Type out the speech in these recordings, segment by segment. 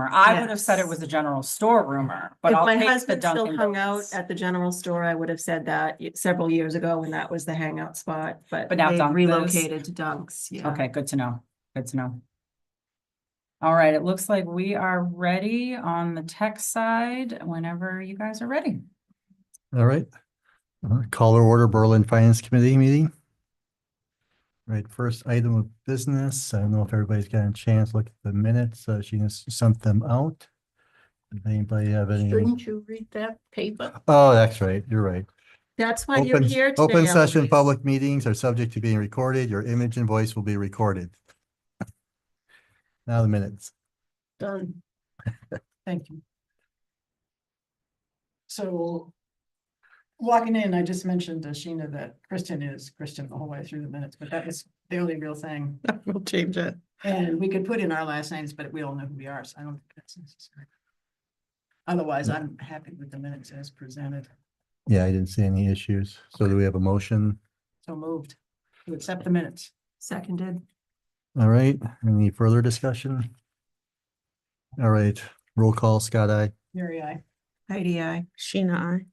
I would have said it Yes. was a general store rumor, but If I'll my take the husband still Dunkin' hung out Donuts. at the general store, I would have said that several years ago when that was the hangout spot, but But now they've Dunk is? relocated to Dunks, yeah. Okay, good to know. Good to know. All right, it looks like we are ready on the tech side whenever you guys are ready. All right. Call to order Berlin Finance Committee meeting. Right, first item of business. I don't know if everybody's got a chance to look at the minutes. She just sent them out. Does anybody have any? Shouldn't you read that paper? Oh, that's right. You're right. That's why you're Open, here today. open session Eloise. public meetings are subject to being recorded. Your image and voice will be recorded. Now the minutes. Done. Thank you. So walking in, I just mentioned to Sheena that Kristen is Kristen the whole way through the minutes, but that is the only real thing. We'll change it. And we could put in our last names, but we all know who we are, so I don't think that's necessary. Otherwise, I'm happy with the minutes as presented. Yeah, I didn't see any issues. So do we have a motion? So moved to accept the minutes. Seconded. All right, any further discussion? All right, roll call, Scott, aye. Mary, I. Heidi, I. Sheena, I.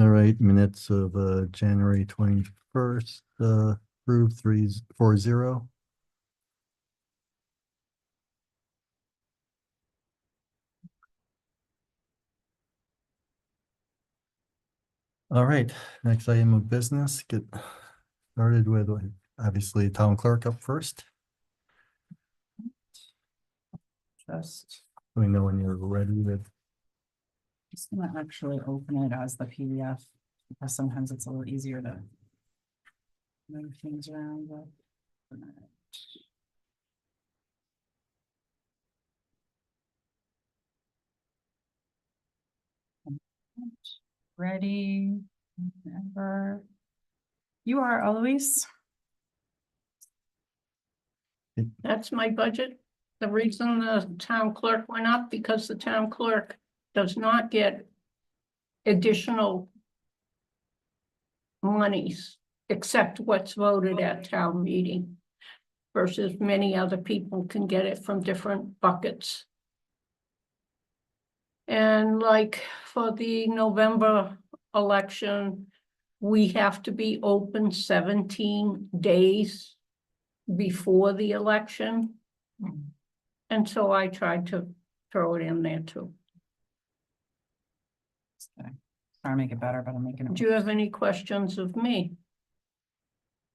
All right, minutes of January 21st, approved 3-4-0. All right, next item of business, get started with obviously town clerk up first. Just Let me know when you're ready with. gonna actually open it as the PDF because sometimes it's a little easier to move things around. But... Ready, whenever. You are, Eloise. That's my budget. The reason the town clerk went up because the town clerk does not get additional monies except what's voted at town meeting versus many other people can get it from different buckets. And like for the November election, we have to be open 17 days before the election. And so I tried to throw it in there too. Okay. Trying to make it better, but I'm making it. Do you have any questions of me?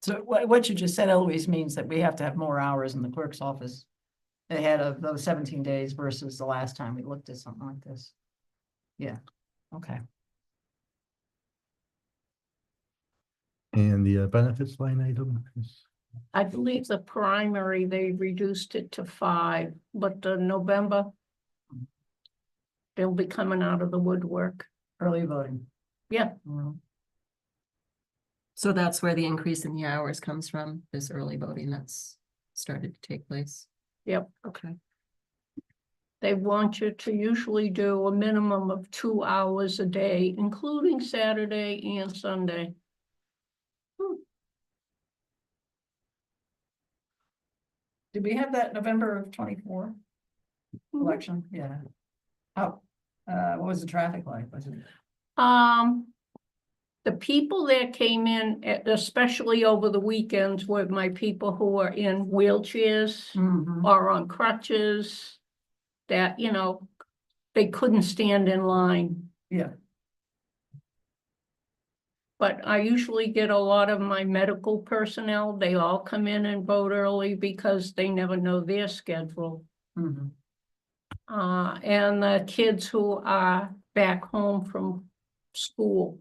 So what you just said, Eloise, means that we have to have more hours in the clerk's office ahead of those 17 days versus the last time we looked at something like this. Yeah, okay. And the benefits line item is, I believe the primary, they reduced it to 5, but the November, they'll be coming out of the woodwork. Early voting. Yeah, Mhm. So that's where the increase in the hours comes from, this early voting that's started to take place. yep. Okay. They want you to usually do a minimum of 2 hours a day, including Saturday and Sunday. Did we have that November of 24 election? Yeah. Oh, what was the traffic like? Was it? The people that came in, especially over the weekends, were my people who are in wheelchairs Mhm. or on crutches that, you know, they couldn't stand in line. Yeah, But I usually get a lot of my medical personnel. They all come in and vote early because they never know their schedule. mhm. And the kids who are back home from school.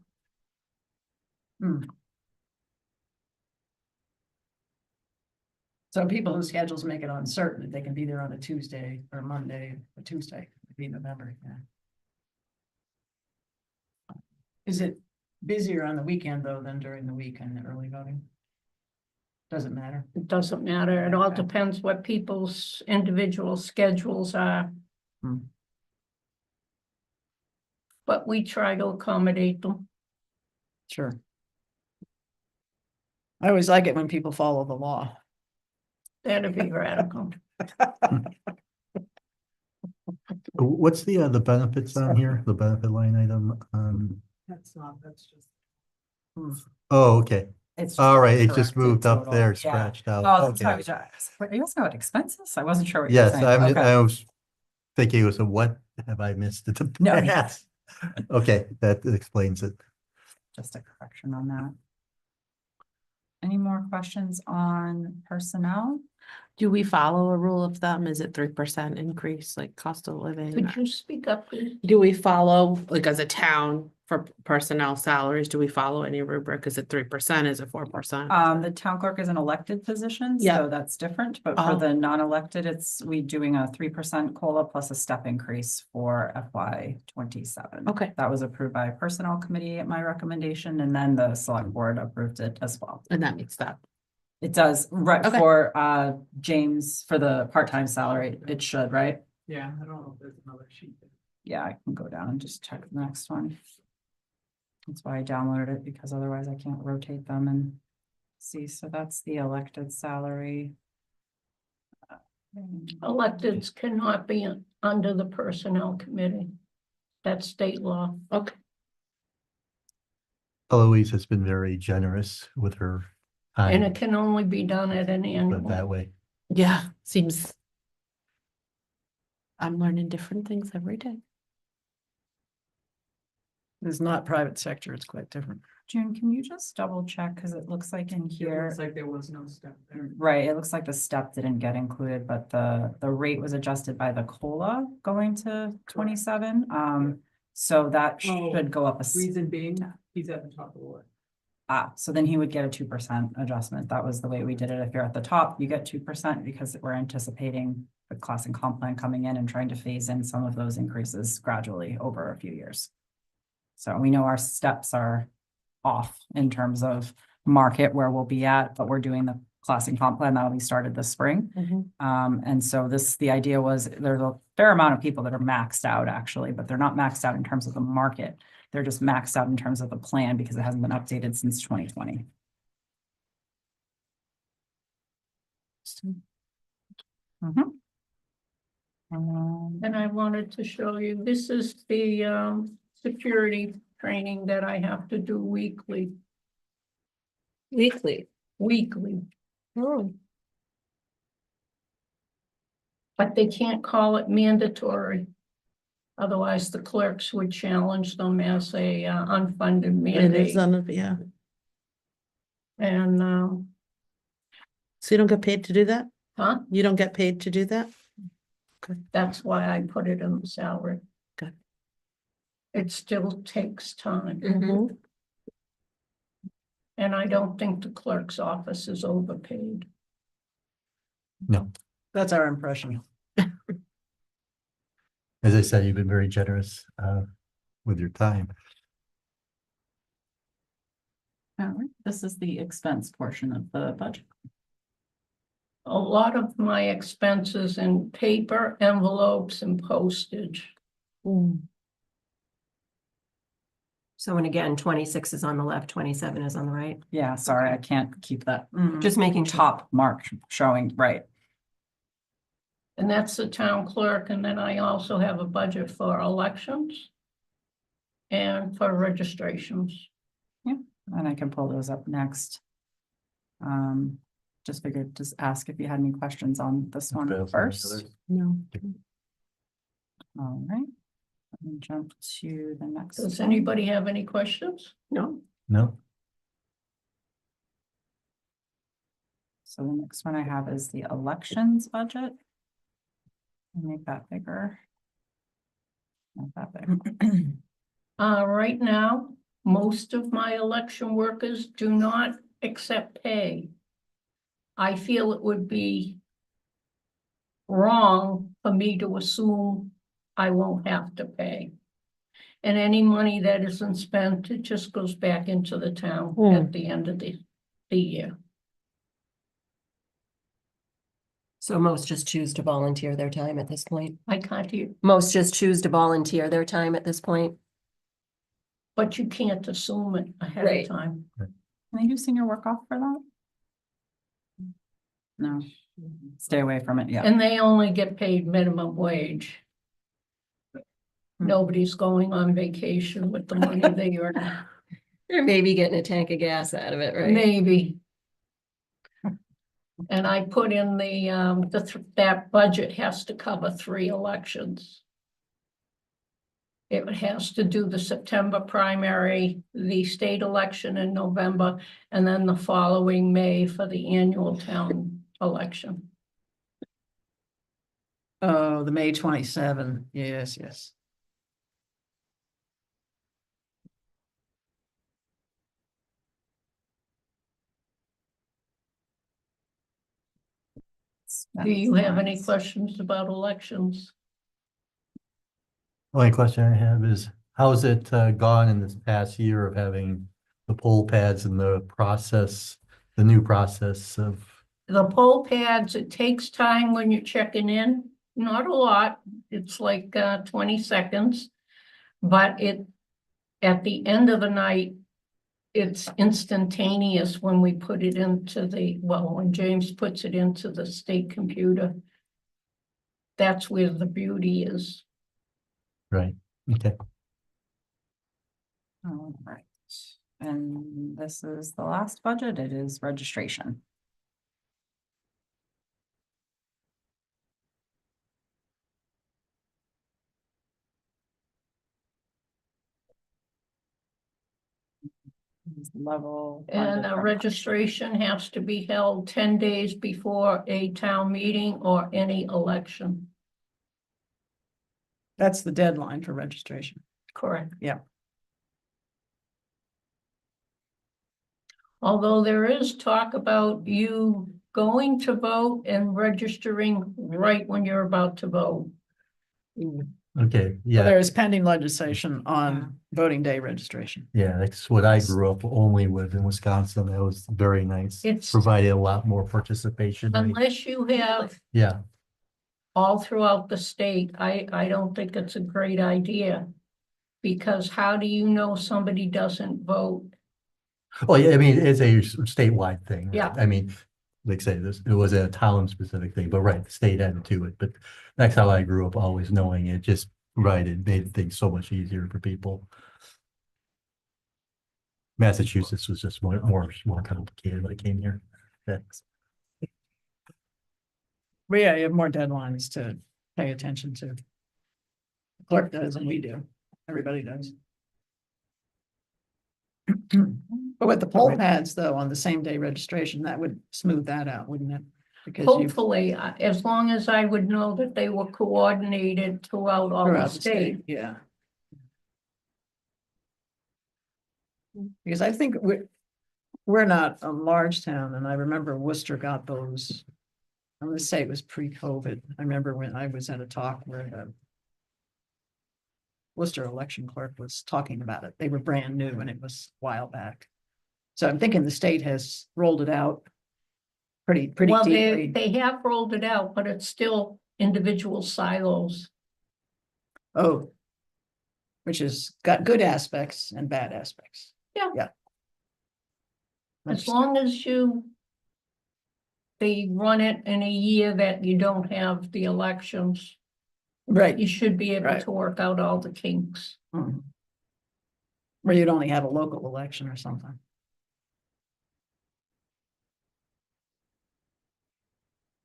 So people whose schedules make it uncertain, if they can be there on a Tuesday or Monday, or Tuesday, it'd be November, yeah. Is it busier on the weekend though than during the week in the early voting? Doesn't matter. It doesn't matter. It all Okay. depends what people's individual schedules are. Hmm. But we try to accommodate them. Sure. I always like it when people follow the law. That'd be radical. What's the benefits on here? The benefit line item? That's not, that's just. Oh, okay. It's. All right, it just corrected moved up total. there, Yeah. scratched out. Oh, that's why I Okay. was just, are you asking about expenses? I wasn't sure what you were Yes, saying. I Okay. was thinking it was a what have I missed at the No, past? Okay, that explains it. Just a correction on that. Any more questions on personnel? Do we follow a rule of thumb? Is it 3% increase, like cost of living? Could you speak up, please? Do we follow, like as a town for personnel salaries, do we follow any rubric? Is it 3%? Is it 4%? The town clerk is an elected position, Yeah. so that's different, but for Oh. the non-elected, we doing a 3% COLA plus a step increase for FY 27. Okay. That was approved by Personnel Committee at my recommendation, and then the select board approved it as well. And that makes that. It does, right, Okay. for James, for the part-time salary, it should, right? Yeah, I don't know if there's another sheet. Yeah, I can go down and just check the next one. That's why I downloaded it, because otherwise I can't rotate them and see, so that's the elected salary. Electeds cannot be under the Personnel Committee. That's state law. Okay. Eloise has been very generous with her And time, it can only be done at an but annual. that way. Yeah, seems. I'm learning different things every day. It's not private sector, it's quite different. June, can you just double check, because it looks like in It here, looks like there was no step there. right, it looks like the step didn't get included, but the rate was adjusted by the COLA going to 27. So that Oh, should go up Reason being, he's at the top of the list. so then he would get a 2% adjustment. That was the way we did it. If you're at the top, you get 2% because we're anticipating the class and comp plan coming in and trying to phase in some of those increases gradually over a few years. So we know our steps are off in terms of market where we'll be at, but we're doing the class and comp plan that'll be started this spring. And so the idea was there's a fair amount of people that are maxed out actually, but they're not maxed out in terms of the market. They're just maxed out in terms of the plan because it hasn't been updated since 2020. Mhm. And I wanted to show you, this is the security training that I have to do weekly, Weekly. Oh. But they can't call it mandatory. Otherwise, the clerks would challenge them as a unfunded It is mandate. yeah. And, So you don't get paid to do that? huh, You don't get paid to do that? that's why I put it in the salary. Good. It still takes time. Mhm. And I don't think the clerk's office is overpaid. No, That's our impression. as I said, you've been very generous with your time. All right, this is the expense portion of the budget. A lot of my expenses in paper, envelopes, and postage. So, and again, 26 is on the left, 27 is on the right. Yeah, sorry, I can't keep that Just making sure. top mark showing, right? And that's the town clerk, and then I also have a budget for elections. And for registrations. And I can pull those up next. Just figured, just ask if you had any questions on this one Bills and first. others. No. All right. Let me jump to the next. Does one. anybody have any questions? No? No, So the next one I have is the elections budget. Make that bigger. Not that big. Right now, most of my election workers do not accept pay. I feel it would be wrong for me to assume I won't have to pay. And any money that isn't spent, it just goes back into the town at the end of the year. So most just choose to volunteer their time at this point. I can't hear, Most just choose to volunteer their time at this point. but you can't assume it ahead Right. of time. Can they do senior work off for that? No, stay away from it, yeah. And they only get paid minimum wage. Nobody's going on vacation with the money they earn, Or maybe getting a tank of gas out of it, right? maybe. And I put in that budget has to cover 3 elections. It has to do the September primary, the state election in November, and then the following May for the annual town election. Oh, the May 27, yes, yes. Do you have any Nice. questions about elections? Only question I have is, how's it gone in this past year of having the poll pads and the process, the new process of, The poll pads, it takes time when you're checking in, not a lot, it's like 20 seconds. But at the end of the night, it's instantaneous when we put it into when James puts it into the state computer. That's where the beauty is. right? Okay, All right. And this is the last budget. It is registration. Level. And funded a from- registration has to be held 10 days before a town meeting or any election. That's the deadline for registration. Correct. Yeah. Although there is talk about you going to vote and registering right when you're about to vote. okay, Well, yeah, there is pending legislation on voting day registration. yeah, that's what I grew up only with in Wisconsin. That was very nice. It's- Provided a lot more participation rate. Unless you have Yeah, all throughout the state, I don't think it's a great idea. Because how do you know somebody doesn't vote? well, yeah, I mean, it's a statewide thing. Yeah. I mean, like I say, it was a town specific thing, but right, the state added to it, but that's how I grew up, always knowing it just made things so much easier for people. Massachusetts was just more complicated when it came here. That's- But yeah, you have more deadlines to pay attention to. The clerk does and we do. Everybody does. But with the poll pads though, on the same day registration, that would smooth that out, wouldn't it? Because you Hopefully, as long as I would know that they were coordinated throughout all the throughout the state. state, yeah. Because I think we're not a large town, and I remember Worcester got those. I'm gonna say it was pre-COVID. I remember when I was at a talk where the Worcester election clerk was talking about it. They were brand new and it was a while back. So I'm thinking the state has rolled it out pretty Well, deeply. they have rolled it out, but it's still individual silos. Oh. Which has got good aspects and bad aspects. Yeah. Yeah. As long as they run it in a year that you don't have the elections, Right. you should be able Right. to work out all the kinks. Mhm. Where you'd only have a local election or something.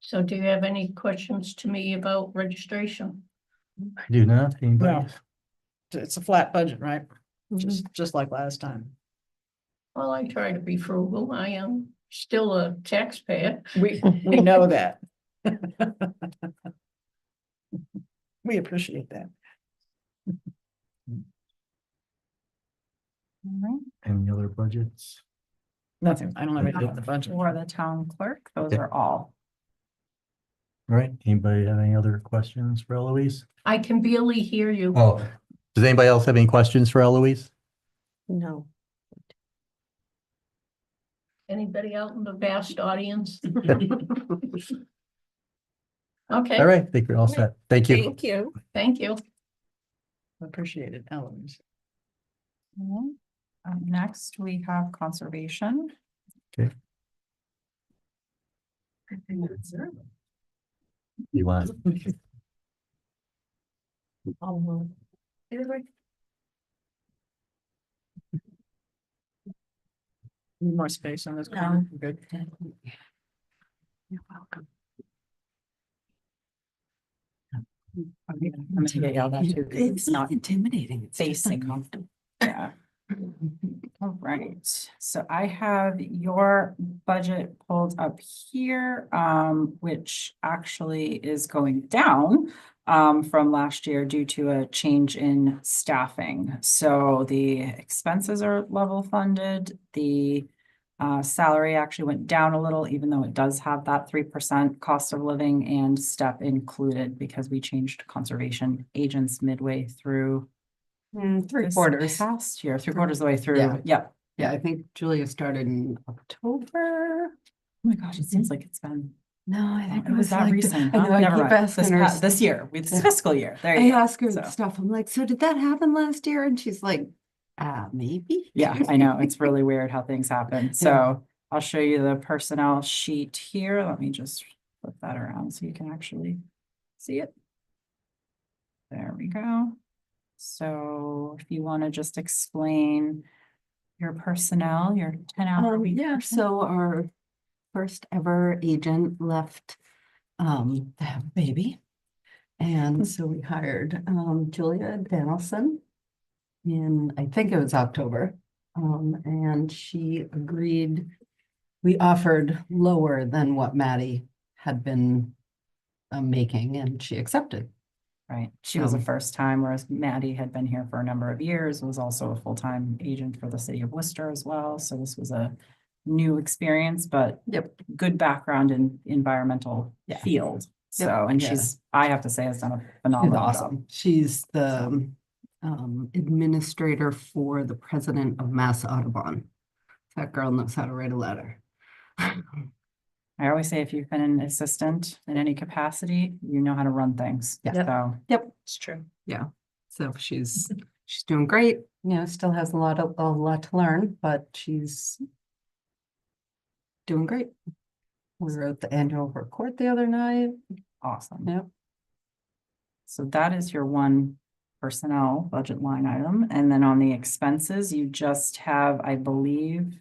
So do you have any questions to me about registration? I do not, anybody? No. It's a flat budget, right? Just like last time. Well, I try to be frugal. I am still a taxpayer. We know that. We appreciate that. All right. Any other budgets? Nothing. I don't have anything on the budget. For the town clerk, those Okay. are all. All right, anybody have any other questions for Eloise? I can barely hear you. Oh, does anybody else have any questions for Eloise? No. Anybody out in the vast audience? All Okay, right, I think we're all set. Thank you. Thank you. thank you. Appreciate it, Eloise. Mhm. Next, we have conservation. You want? Need more space on this. corner. Good. You're welcome. I'm gonna get yelled at too. 'Cause It's not intimidating. It's just facing. uncomfortable. Yeah. All right, so I have your budget pulled up here, which actually is going down from last year due to a change in staffing. So the expenses are level funded, the salary actually went down a little, even though it does have that 3% cost of living and step included because we changed conservation agents midway through Three this quarters. past year, 3/4 of the way through. Yeah. Yep. Yeah, I think Julia started in October. Oh my gosh, it seems like it's been, No, I think it was that like recent. I huh? know, I Never keep mind. asking her. This year, it's Yeah. fiscal year. There I you go. ask her So- stuff. I'm like, so did that happen last year? And she's like, maybe. Yeah, I know. It's really weird how things happen. So I'll show you the personnel sheet here. Let me just flip that around so you can actually see it. There we go. So if you want to just explain your personnel, your 10-hour week. Yeah, person. so our first ever agent left to have a baby. And so we hired Julia Danielson in, I think it was October. And she agreed, we offered lower than what Maddie had been making, and she accepted. Right, she was a So- first time, whereas Maddie had been here for a number of years, was also a full-time agent for the city of Worcester as well, so this was a new experience, but Yep. good background in environmental Yeah. field. Yep, So, and yeah. she's, I have to say, has done a She's phenomenal job. awesome. She's the administrator for the president of Mass Audubon. That girl knows how to write a letter. I always say if you've been an assistant in any capacity, you know how to run things. Yeah. So, Yep. it's true. So she's doing great, you know, still has a lot to learn, but she's doing great. We wrote the annual report the other night. Awesome. Yep. So that is your one personnel budget line item. And then on the expenses, you just have, I believe,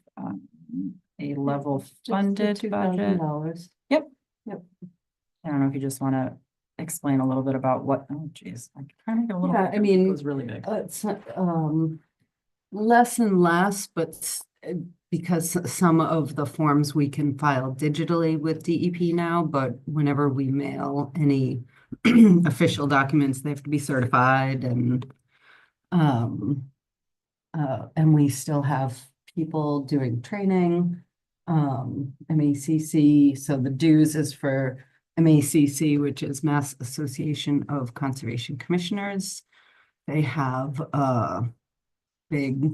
a level funded budget. $2,000. I don't know if you just want to explain a little bit about what, oh geez, I'm trying to make it a little. Yeah, I bigger. mean, It was really big. It's less and less, but because some of the forms we can file digitally with DEP now, but whenever we mail any official documents, they have to be certified and we still have people doing training, MACC. So the dues is for MACC, which is Mass Association of Conservation Commissioners. They have a big,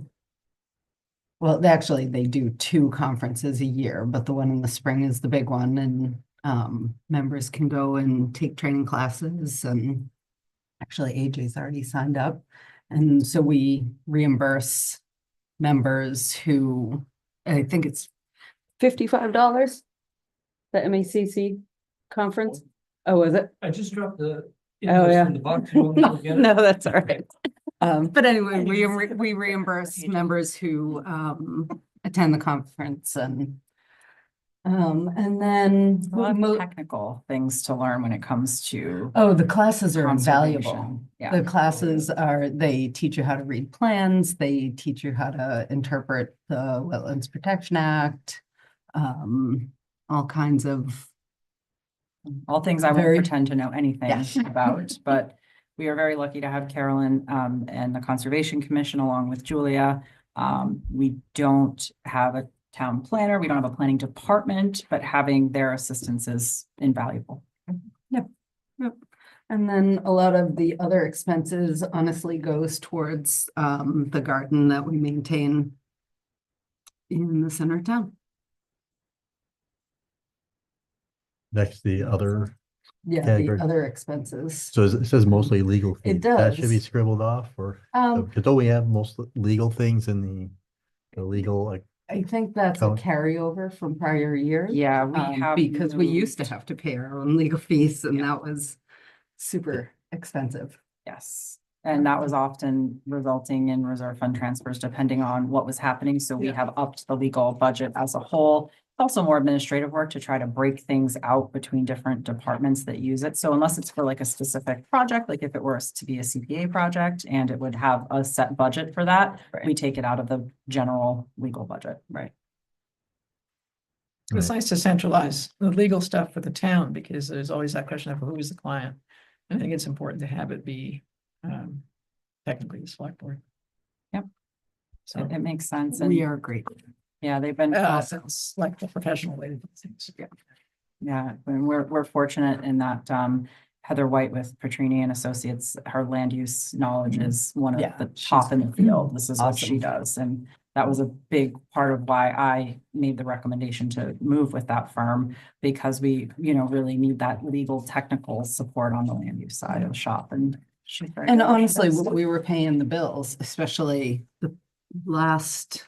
well, they do 2 conferences a year, but the one in the spring is the big one, and members can go and take training classes, and actually AJ's already signed up. And so we reimburse members who, I think it's $55, the MACC conference. Oh, is it? I just dropped the Oh, invoice yeah. in the box. You want me to go get it? No, that's all right. But anyway, I we, didn't see we reimburse Page. members who, attend the conference and then. A lot mo- of technical things to learn when it comes to Oh, the classes are invaluable. conservation. Yeah. The classes are, they teach you how to read plans, they teach you how to interpret the Wetlands Protection Act. All kinds of, All things I won't Very- pretend to know anything Yes. about, but we are very lucky to have Carolyn and the Conservation Commission along with Julia. We don't have a town planner, we don't have a planning department, but having their assistance is invaluable. and then a lot of the other expenses honestly goes towards the garden that we maintain in the center of town. Next, the other, Yeah, Category. the other expenses. so it says mostly legal fees. It That should be does. scribbled off or, Um, because don't we have most legal things in the legal, like, I think that's a Colin? carryover from prior years. Yeah, we have. Because we used to moved- have to pay our own legal fees and Yeah. that was super expensive. Yes, And that was often resulting in reserve fund transfers depending on what was happening. So we Yeah. have upped the legal budget as a whole. Also more administrative work to try to break things out between different departments that use it. So unless it's for like a specific project, like if it were to be a CPA project and it would have a set budget for that, we take it out of the general legal budget. Right. It's nice to centralize the legal stuff for the town because there's always that question of who is the client. And I think it's important to have it be technically the select board. Yep. So It makes sense. We And are great. yeah, they've been. sounds like the professional way to do things. Yeah. Yeah, and we're fortunate in that Heather White with Petrini and Associates, her land use knowledge is one of Yeah, the top in the field. This is what she awesome. does. And that was a big part of why I made the recommendation to move with that firm because we, really need that legal technical support on the land use side of the shop and. she's very And good at what she honestly, does. we were paying the bills, especially the last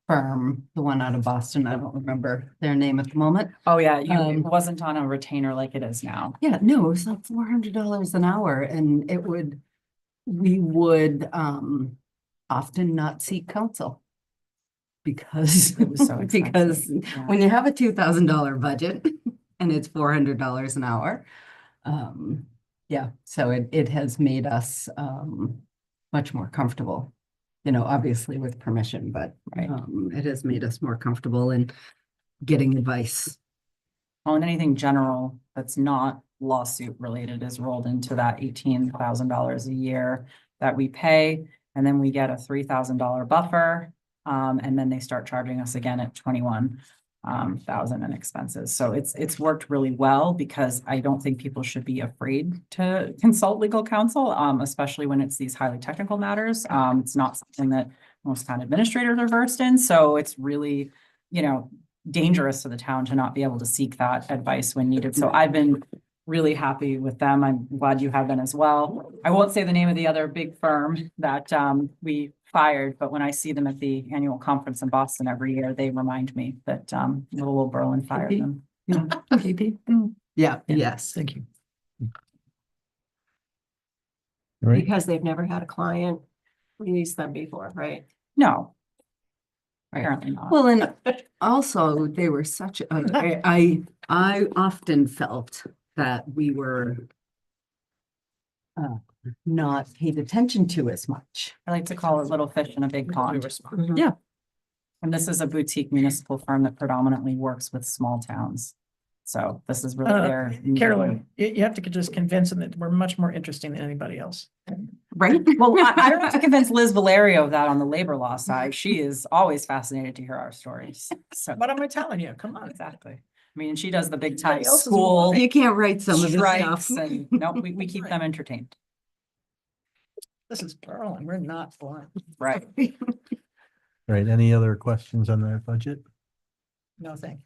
firm, the one out of Boston. I don't remember their name at the moment. Oh, yeah, it um, wasn't on a retainer like it is now. Yeah, no, it was like $400 an hour and we would often not seek counsel. Because, It was so expensive. because Yeah. when you have a $2,000 budget and it's $400 an hour. Yeah, so it has made us much more comfortable. Obviously with permission, but Right. it has made us more comfortable in getting advice. Well, and anything general that's not lawsuit related is rolled into that $18,000 a year that we pay. And then we get a $3,000 buffer. And then they start charging us again at 21,000 in expenses. So it's worked really well because I don't think people should be afraid to consult legal counsel, especially when it's these highly technical matters. It's not something that most town administrators are versed in. So it's really, dangerous to the town to not be able to seek that advice when needed. So I've been really happy with them. I'm glad you have been as well. I won't say the name of the other big firm that we fired, but when I see them at the annual conference in Boston every year, they remind me that little old Berlin fired them. Yeah, yes. Thank you. All right, Because they've never had a client release them before, right? No, Right. apparently not. Well, and also they were such, I often felt that we were not paid attention to as much. I like to call it little fish in a big pond. Yeah. And this is a boutique municipal firm that predominantly works with small towns. So this is really their. Carolyn, you have to just convince them that we're much more interesting than anybody else. Right? Well, I don't have to convince Liz Valerio of that on the labor law side. She is always fascinated to hear our stories. So, What am I telling you? Come on. exactly. I mean, she does the big time Everybody else is school You can't write some of the strikes stuff. and, no, we keep them entertained. This is Berlin. We're not blind. Right. all right, any other questions on the budget? No, thank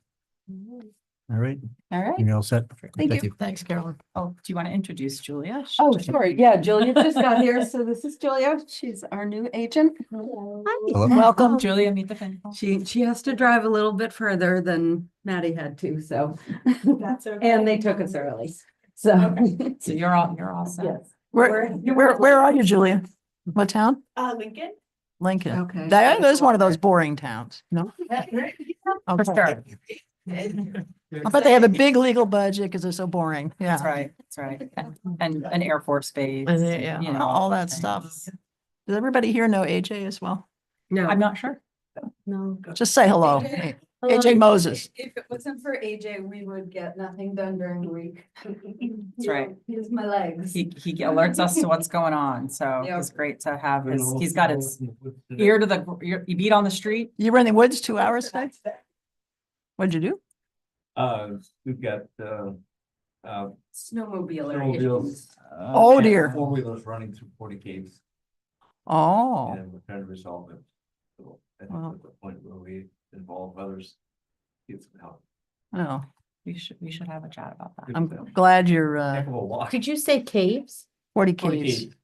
All right, All right. you're all set. Thank you. Thanks, Carolyn. Oh, do you want to introduce Julia? Oh, sure. Yeah, Julia just got here. So this is Julia. She's our new agent. Hello. Welcome, Julia, meet the fin. She has to drive a little bit further than Maddie had to, so. That's okay. And they took us early, so. So you're all set. Yes. Where are you, Julia? What town? Lincoln? Lincoln. Okay. That is one of those boring towns, no? For sure. I bet they have a big legal budget because they're so boring. Yeah. That's right. And an Air Force base. And yeah, you know, all that things. stuff. Does everybody here know AJ as well? No, I'm not sure. no. Just say hello. AJ Moses. If it wasn't for AJ, we would get nothing done during the week. That's right. Here's my legs. He alerts us to what's going on. So Yeah. it's great to have he's got his ear to the, you beat on the street. You were in the woods 2 hours today? What'd you do? We've got, Snowmobile snowmobiles. issues. Oh, dear. 4-wheelers running through 40 caves, Oh, and we're trying to resolve it. So I think Wow. at the point where we involve others, get some help. oh, We should have a chat about that. I'm glad you're, Heck of a walk. Did you say caves? 40 40 caves. caves.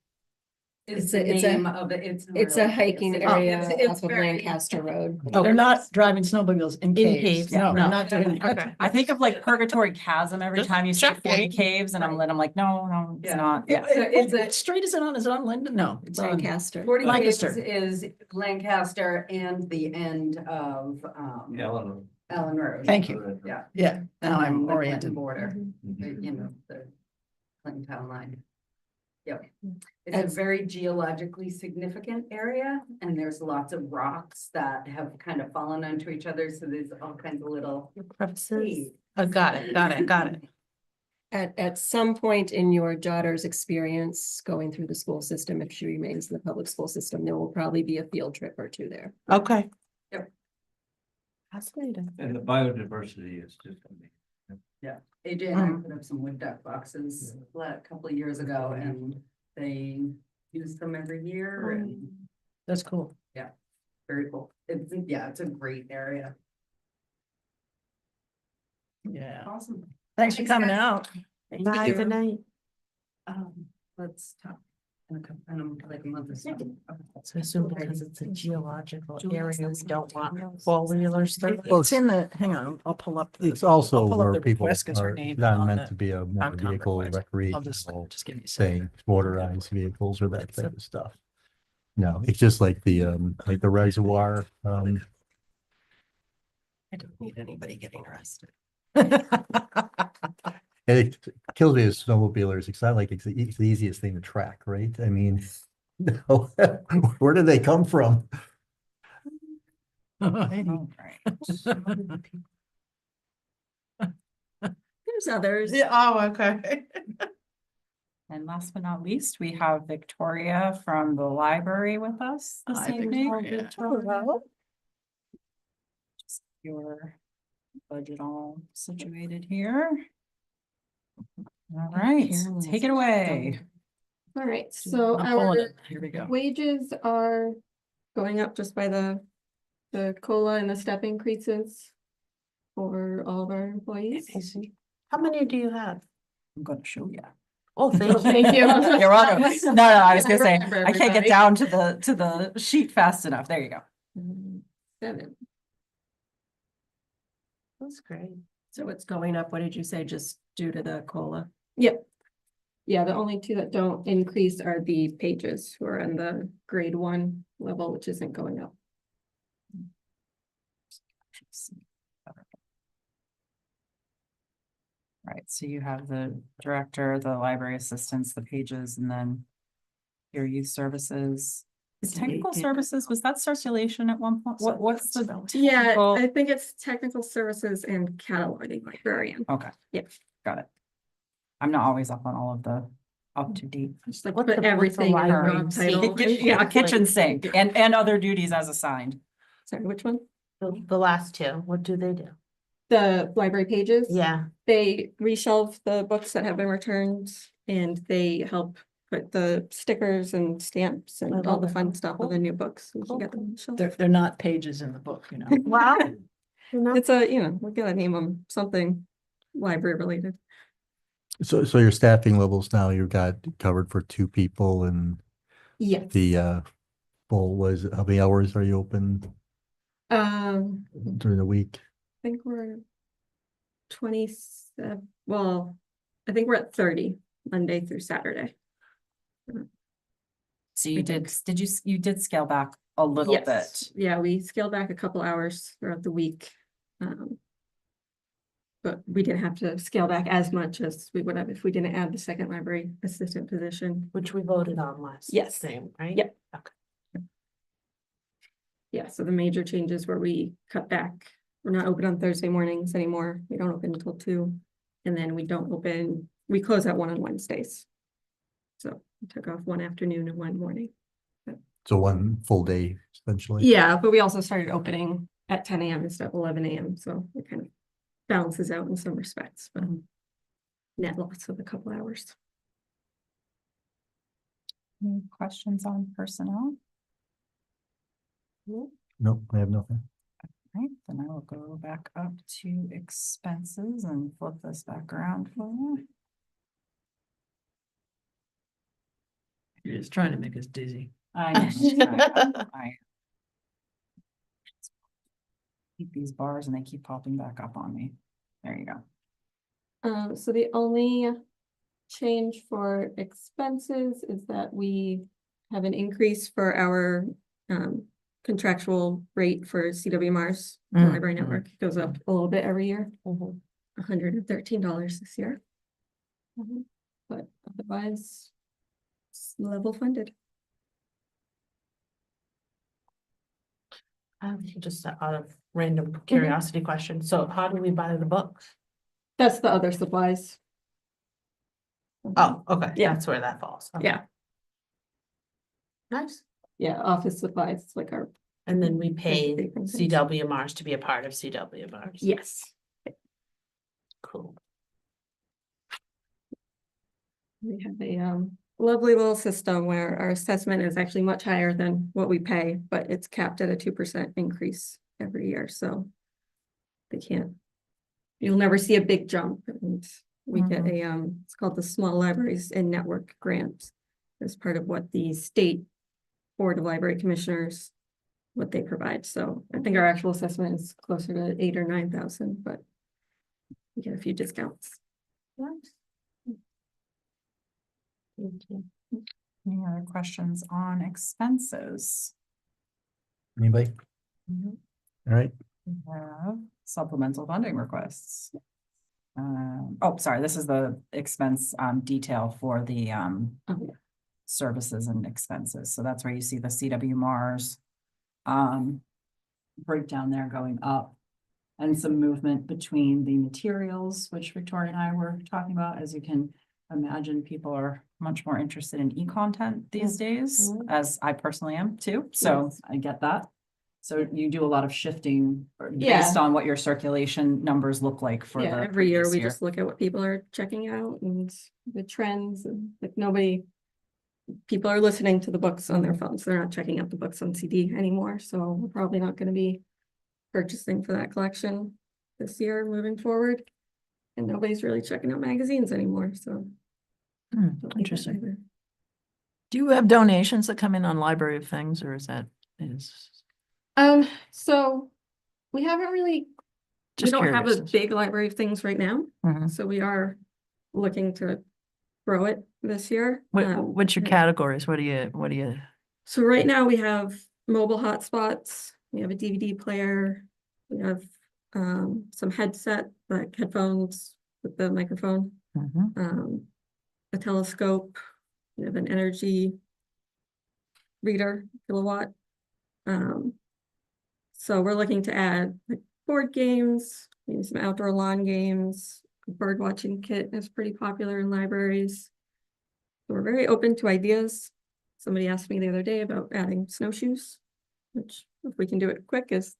Is It's a- the it's a- name of it. It's a hiking It's- area it's off of very- Lancaster Road. They're not driving snowmobiles in In caves. caves, No, they're no. not doing that. Okay. I think of like Purgatory Chasm every Just time you see checking. caves and I'm like, no, it's Yeah. not. Yeah, It's a- what street is it on? Is it on Linden? No, it's on. Lancaster. 40 Caves Lancaster. is Lancaster and the end of, Allen Road. Thank you. Yeah. Yeah, now I'm And the Clinton oriented. Border, Mhm. you know, the Clinton town line. Yep. It's That's- a very geologically significant area and there's lots of rocks that have kind of fallen onto each other. So there's all kinds of little. Crevices. Oh, got it. At some point in your daughter's experience going through the school system, if she remains in the public school system, there will probably be a field trip or two there. Okay. Yep. Fascinating. And the biodiversity is just amazing. AJ and I put up some wood duck boxes a couple of years ago and they use them every year and That's cool. very cool. It's a great area. Yeah. Awesome. Thanks for coming out. Bye, you. good night. Let's talk in like a month or so. So I assume because it's a geological area, we don't want four-wheelers through. Well, It's in the, hang on, I'll pull up. It's also I'll pull up where the people request 'cause her are name's not on meant the to be a motor Concom vehicle request. I'll just recreational give you a second. thing, motorized vehicles or that type of stuff. No, it's just like the reservoir, I don't need anybody getting arrested. and it kills me as snowmobilers. It's not like it's the easiest thing to track, right? I mean, no, where did they come from? All right. There's others. Yeah, oh, okay. And last but not least, we have Victoria from the library with us this Hi, evening. Victoria. Just your budget all situated here. All right, Carolyn's take it away. All right, so I'm pulling our it. Here we go. wages are going up just by the COLA and the step increases for all of our employees. How many do you have? I'm gonna show you. Oh, thank you. Thank you. You're welcome. No, I was gonna say, Remember I can't get everybody. down to the sheet fast enough. There you go. 7. That's great. So it's going up, what did you say, just due to the COLA? Yep. Yeah, the only two that don't increase are the pages who are on the grade 1 level, which isn't going up. Right, so you have the director, the library assistants, the pages, and then your youth services. Is technical services, was that circulation at one point? What's the? Yeah, technical- I think it's technical services and cataloging librarian. Okay. Yep. Got it. I'm not always up on all of the up to date. Just like What's put the everything in the library job title. Yeah, kitchen sink and other duties as assigned. Sorry, which one? The last two, what do they do? The library pages? Yeah, They reshelve the books that have been returned and they help put the stickers and stamps and all the fun stuff on the new books. We can get them on the shelf. They're not pages in the book, you know. wow. You know, It's we gotta name them something library related. So your staffing levels now, you've got covered for 2 people and Yes. the full was, how many hours are you open during the week? I think we're 27, well, I think we're at 30 Monday through Saturday. So you did scale back a little bit. Yes, yeah, we scaled back a couple hours throughout the week. But we didn't have to scale back as much as we would have if we didn't add the second library assistant position. which we voted on last. Yes. Same, right? Yep. Okay. Yeah, so the major changes where we cut back, we're not open on Thursday mornings anymore. We don't open until 2. And then we close at 1 on Wednesdays. So we took off 1 afternoon and 1 morning. So 1 full day essentially? Yeah, but we also started opening at 10 a.m. instead of 11 a.m. So it kind of balances out in some respects, but net loss of a couple hours. Any questions on personnel? Nope, I have nothing. Right, then I will go back up to expenses and flip this back around for you. You're just trying to make us dizzy. I know. I keep these bars and they keep popping back up on me. There you go. So the only change for expenses is that we have an increase for our contractual rate for CWMRs, the library network. It goes up a little bit every year. $113 this year. But otherwise, it's level funded. Just out of random curiosity question. So how do we buy the books? That's the other supplies. Oh, okay. Yeah. That's where that falls. Okay. Yeah, Nice. yeah, office supplies, it's like our, And then we pay Different things. CWMRs to be a part of CWMRs. yes. Cool. We have a lovely little system where our assessment is actually much higher than what we pay, but it's capped at a 2% increase every year, so they can't, you'll never see a big jump, and we get a it's called the Small Libraries and Network Grant as part of what the state Board of Library Commissioners, what they provide. So I think our actual assessment is closer to 8,000 or 9,000, but we get a few discounts. Any other questions on expenses? Anybody? All right, We have supplemental funding requests. Oh, sorry, this is the expense detail for the Oh, yeah. services and expenses. So that's where you see the CWMRs breakdown there going up. And some movement between the materials, which Victoria and I were talking about. As you can imagine, people are much more interested in e-content these days, as I personally am too. So Yes. I get that. So you do a lot of shifting Yeah. based on what your circulation numbers look like for Yeah, the every year previous we just look at what people are checking out and the trends, and like people are listening to the books on their phones. They're not checking out the books on CD anymore, so we're probably not gonna be purchasing for that collection this year moving forward. And nobody's really checking out magazines anymore, so. don't need that Interesting. either. Do you have donations that come in on Library of Things, or is that So we haven't really, we just don't have a curious? big library of things right now, Mhm. so we are looking to grow it this year. What's your yeah. categories? What do you? So right now we have mobile hotspots, we have a DVD player, we have some headset, like headphones with the microphone, a telescope, we have an energy reader, kilowatt. So we're looking to add like board games, maybe some outdoor lawn games. A bird watching kit is pretty popular in libraries. So we're very open to ideas. Somebody asked me the other day about adding snowshoes, which if we can do it quick is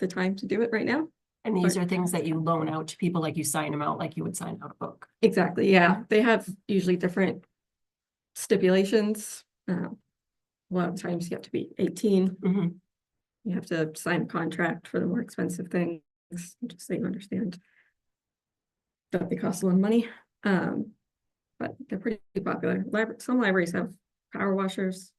the time to do it right now. And these are things that you loan out to people, like you sign them out, like you would sign out a book. Exactly, yeah. They have usually different stipulations. A lot of times you have to be 18. Mhm. You have to sign a contract for the more expensive things, just so you understand that they cost a lot of money. But they're pretty popular. Some libraries have power washers,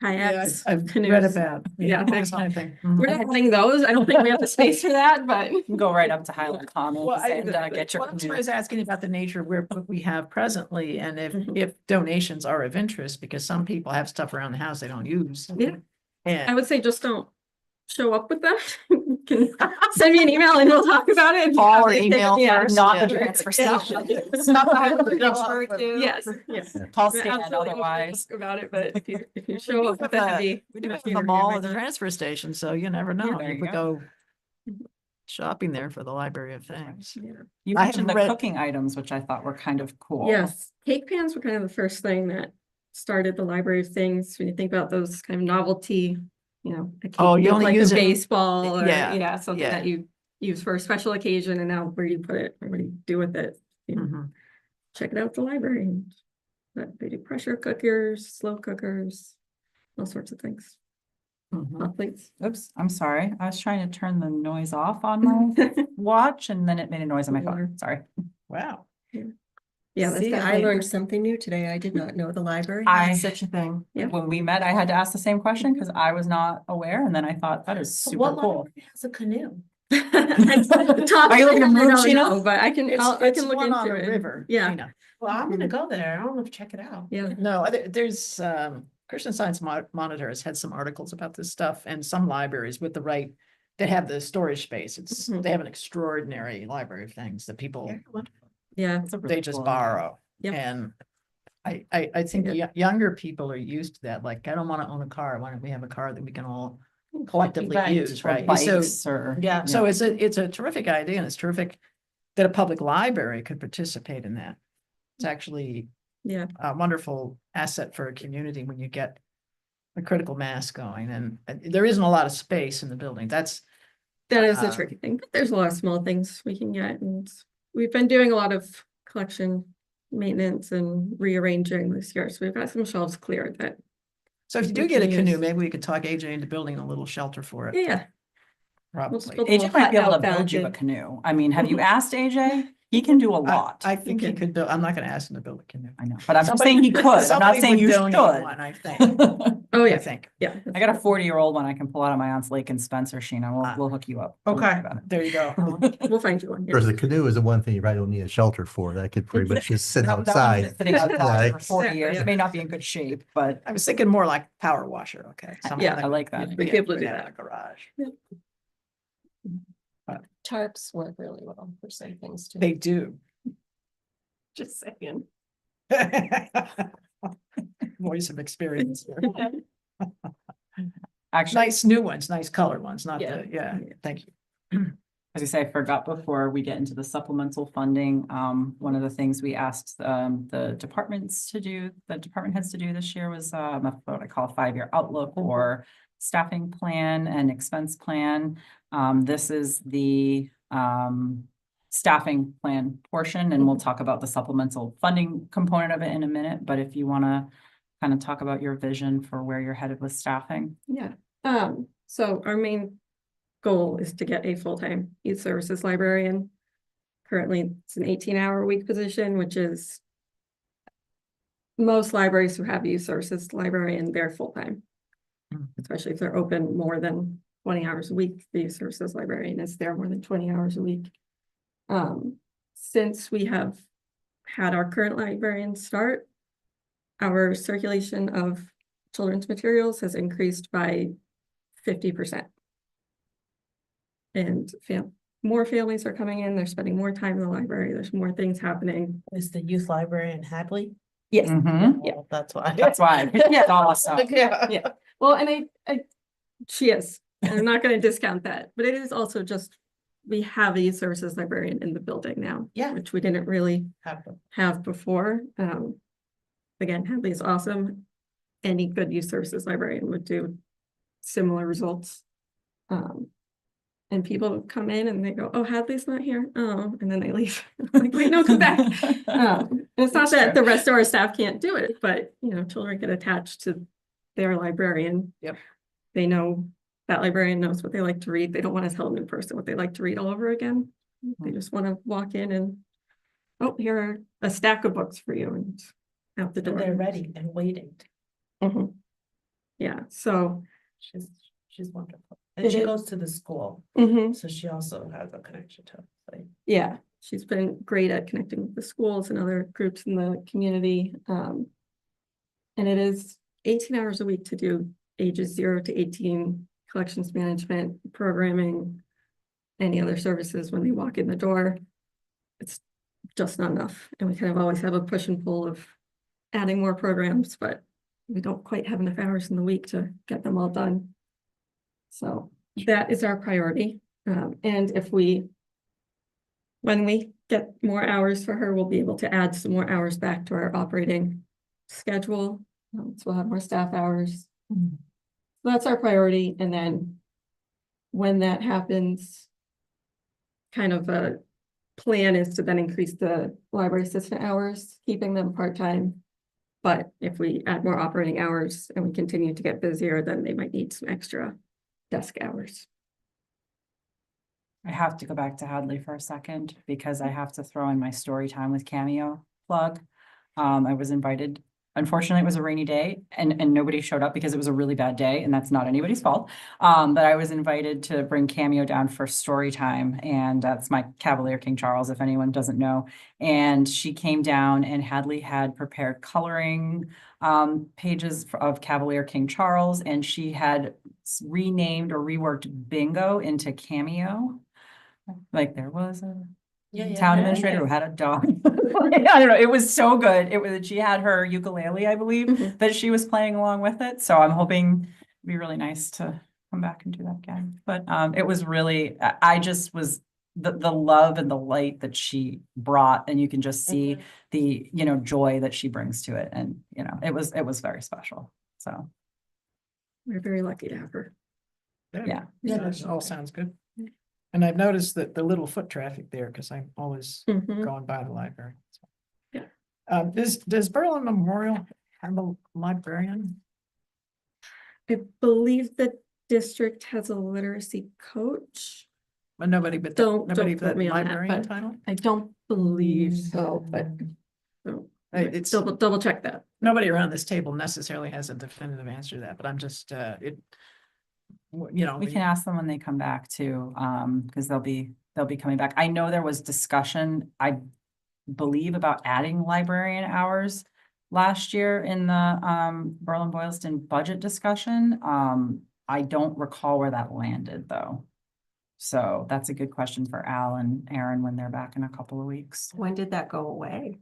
kayaks, canoes. Yeah, This kind of thing. We're not having those. I don't think we have the space for that, but. You can go right up to Highland Commons Well, and get your. that's why I was asking about the nature of what we have presently, and Mhm. if donations are of interest, because some people have stuff around the house they don't use. Yeah. I And would say just don't show up with that. You can send me an email and we'll talk about it. Call or email Yeah. first. Not the Yeah. transfer Yeah. station. It's not the Highland Transfer too. Yes, yes. Call We're Stan absolutely otherwise. talk about it, but if you show up with a heavy. We do have heavy the mall review, or the transfer station, so you never know. there You you could go. go shopping there for the Library of Things. yeah. You I have mentioned the read- cooking items, which I thought were kind of cool. Yes, cake pans were kind of the first thing that started the library of things. When you think about those kind of novelty, a cake Oh, you look only like a use it- baseball or, yeah, something yeah. that you use for a special occasion, and now where do you put it, or what do you do with it? Mhm. Check it out at the library. But they do pressure cookers, slow cookers, all sorts of things. Mhm. Hot plates. Oops, I'm sorry. I was trying to turn the noise off on my watch and then it made a noise on my phone. Sorry. Wow. We Yeah, that's See, I definitely. I learned learned something new today. I did not know the library I- had such a thing. Yeah. When we met, I had to ask the same question because I was not aware, and then I thought that is super cool. Has a canoe. Are you looking to move, Sheena? But I can, I can look one on into a it. river. Yeah. Sheena. Well, I'm gonna go there. I want to check it out. Yeah. No, there's, Christian Science Monitor has had some articles about this stuff, and some libraries with the right, that have the storage space, Mhm. they have an extraordinary library of things that people, Yeah. they just borrow. Yep. And I think younger people are used to that, like, I don't want to own a car, why don't we have a car that we can all collectively Right. use, Or right? bikes or. Yeah, so it's a terrific idea, and it's terrific that a public library could participate in that. It's actually Yeah. a wonderful asset for a community when you get a critical mass going, and there isn't a lot of space in the building. That is the Uh, tricky thing. But there's a lot of small things we can get, and we've been doing a lot of collection maintenance and rearranging this year. So we've got some shelves cleared that, So if you do we get a can canoe, use. maybe we could talk AJ into building a little shelter for it. yeah. We'll just Probably. build a AJ little might be hut able to out back build you a and- canoe. I mean, have you asked AJ? He can do a lot. I think he Okay. could build, I'm not gonna ask him to build a canoe. I know, but I'm just Somebody- saying he could. I'm not somebody saying would you donate should. one, I think, Oh, I yeah. think. Yeah. I got a 40-year-old one I can pull out of my aunt's lake in Spencer, Sheena. We'll hook you up. Don't worry Okay, about it. there you go. We'll find you one. Of yeah. course, the canoe is the one thing you probably don't need a shelter for. That could pretty much just sit That one's outside. been sitting outside for Right. 40 years. Yeah. It may not be in good shape, but I was thinking more like power washer, okay? something Yeah, I like that. you Be can't able to put do in that. a garage. Tarps work really well for some things too. They do. Just saying. Voice of experience. here. actually, Nice new ones, nice colored ones, not Yeah. yeah, thank you. as I say, I forgot before we get into the supplemental funding, one of the things we asked, the departments to do, the department heads to do this year was, what I call a 5-year outlook or staffing plan and expense plan. This is the, staffing plan portion, and we'll talk about the supplemental funding component of it in a minute, but if you want to kind of talk about your vision for where you're headed with staffing. Yeah, so our main goal is to get a full-time youth services librarian. Currently, it's an 18-hour week position, which is most libraries who have youth services librarian, they're full-time. Especially if they're open more than 20 hours a week, the youth services librarian is there more than 20 hours a week. Since we have had our current librarian start, our circulation of children's materials has increased by 50%. And more families are coming in, they're spending more time in the library, there's more things happening. Is the youth library in Hadley? Yes. Mhm. Yeah. Well, that's why. That's why. Yeah, awesome. Yeah. Well, and she is, I'm not gonna discount that, but it is also just, we have a youth services librarian in the building now. Yeah. Which we didn't really have before. Again, Hadley is awesome. Any good youth services librarian would do similar results. And people come in and they go, oh, Hadley's not here. Oh, and then they leave. Like, wait, no, come back. And it's not That's that true. the rest of our staff can't do it, but children get attached to their librarian. Yep. They know that librarian knows what they like to read. They don't want to tell a new person what they like to read all over again. They just want to walk in and, oh, here are a stack of books for you and out the door. And they're ready and waiting. Mhm. Yeah, so. She's wonderful. And It she is. goes to the school, Mhm. so she also has a connection to it. Like, Yeah, she's been great at connecting with the schools and other groups in the community. And it is 18 hours a week to do ages 0 to 18 collections management, programming, any other services when they walk in the door. It's just not enough. And we kind of always have a push and pull of adding more programs, but we don't quite have enough hours in the week to get them all done. So that is our priority. And when we get more hours for her, we'll be able to add some more hours back to our operating schedule. So we'll have more staff hours. So that's our priority. And then when that happens, kind of a plan is to then increase the library assistant hours, keeping them part-time. But if we add more operating hours and we continue to get busier, then they might need some extra desk hours. I have to go back to Hadley for a second because I have to throw in my story time with Cameo. plug. I was invited. Unfortunately, it was a rainy day and nobody showed up because it was a really bad day and that's not anybody's fault. But I was invited to bring Cameo down for story time, and that's my Cavalier King Charles, if anyone doesn't know. And she came down and Hadley had prepared coloring pages of Cavalier King Charles, and she had renamed or reworked bingo into Cameo. Like there was a town administrator who had a dog. I don't know, it was so good. It was, she had her ukulele, I believe, Mhm. that she was playing along with it. So I'm hoping it'd be really nice to come back and do that again. But it was really, I just was the love and the light that she brought, and you can just see the, you know, joy that she brings to it. And, you know, it was very special. So, We're very lucky to have her. yeah. Yeah, that all sounds good. And I've noticed that the little foot traffic there, because I'm always Mhm. going by the library. Yeah. Does Berlin Memorial have a librarian? I believe the district has a literacy coach. But nobody but Don't nobody quote but me on that, librarian but title? I don't believe so, but. so, It's double check that. nobody around this table necessarily has a definitive answer to that, but I'm just you know. We can ask them when they come back too, because they'll be coming back. I know there was discussion, I believe, about adding librarian hours last year in the Berlin Boylston budget discussion. I don't recall where that landed though. So that's a good question for Al and Aaron when they're back in a couple of weeks. When did that go away?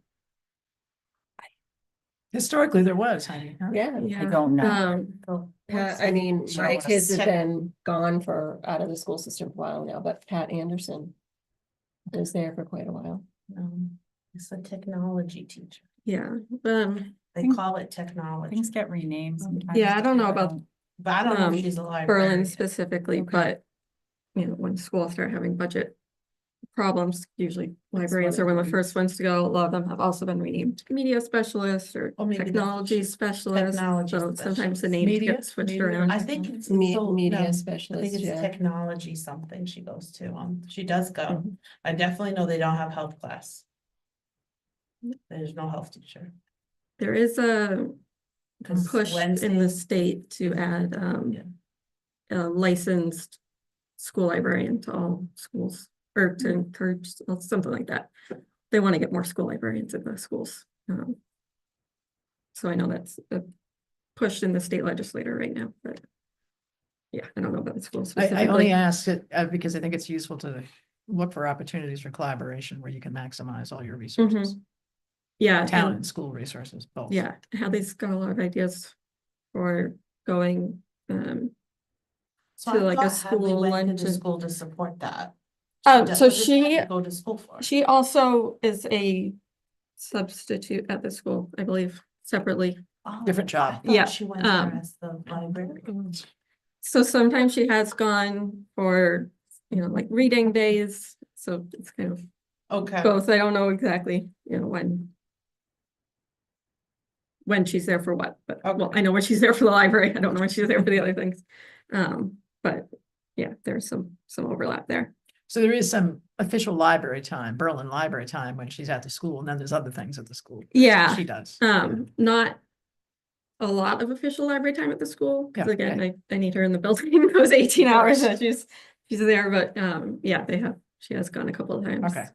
Historically, there was, honey. huh? Yeah. I don't know. Pat, I mean, Sure, my what's kids have tech- been gone out of the school system for a while now, but Pat Anderson was there for quite a while. It's a technology teacher. Yeah, They call it technology. Things get renamed sometimes. yeah, I don't know about But I don't know um, if she's a librarian. Berlin specifically, but you know, when schools start having budget problems, usually librarians are one of the first ones to go. A lot of them have also been renamed media specialists or Or maybe that's technology specialists. technology So sometimes the specialist. names Media- get switched media- around. I think it's Media no, I specialist, think it's yeah. technology something she goes to. She does go. Mhm. I definitely know they don't have health class. There's no health teacher. There is a 'Cause push in the Wednesdays- state to add a licensed school librarian to all schools, or to encourage something like that. They want to get more school librarians in the schools. So I know that's pushed in the state legislature right now, but yeah, I don't know about the schools I only specifically. ask it because I think it's useful to look for opportunities for collaboration where you can maximize all your resources. Yeah, Town and- and school resources, both. yeah, Hadley's got a lot of ideas for going, So to I like a thought Hadley school went to lunch the and- school to support that. So What does she- Hadley go to school for? she also is a substitute at the school, I believe, separately. Oh, different job. I thought Yeah, She went there um, as the librarian. So sometimes she has gone for, you know, like reading days, so it's kind of Okay. both. I don't know exactly, you know, when she's there for what, but well, I know when she's there for the library. I don't know when she's there for the other things. But yeah, there's some overlap there. So there is some official library time, Berlin library time when she's at the school, and then there's other things at the school. Yeah. She does. Not a lot of official library time at the school, because Yeah, again, I need her in the building those 18 Of hours course. that she's there, but yeah, she has gone a couple of times. Okay.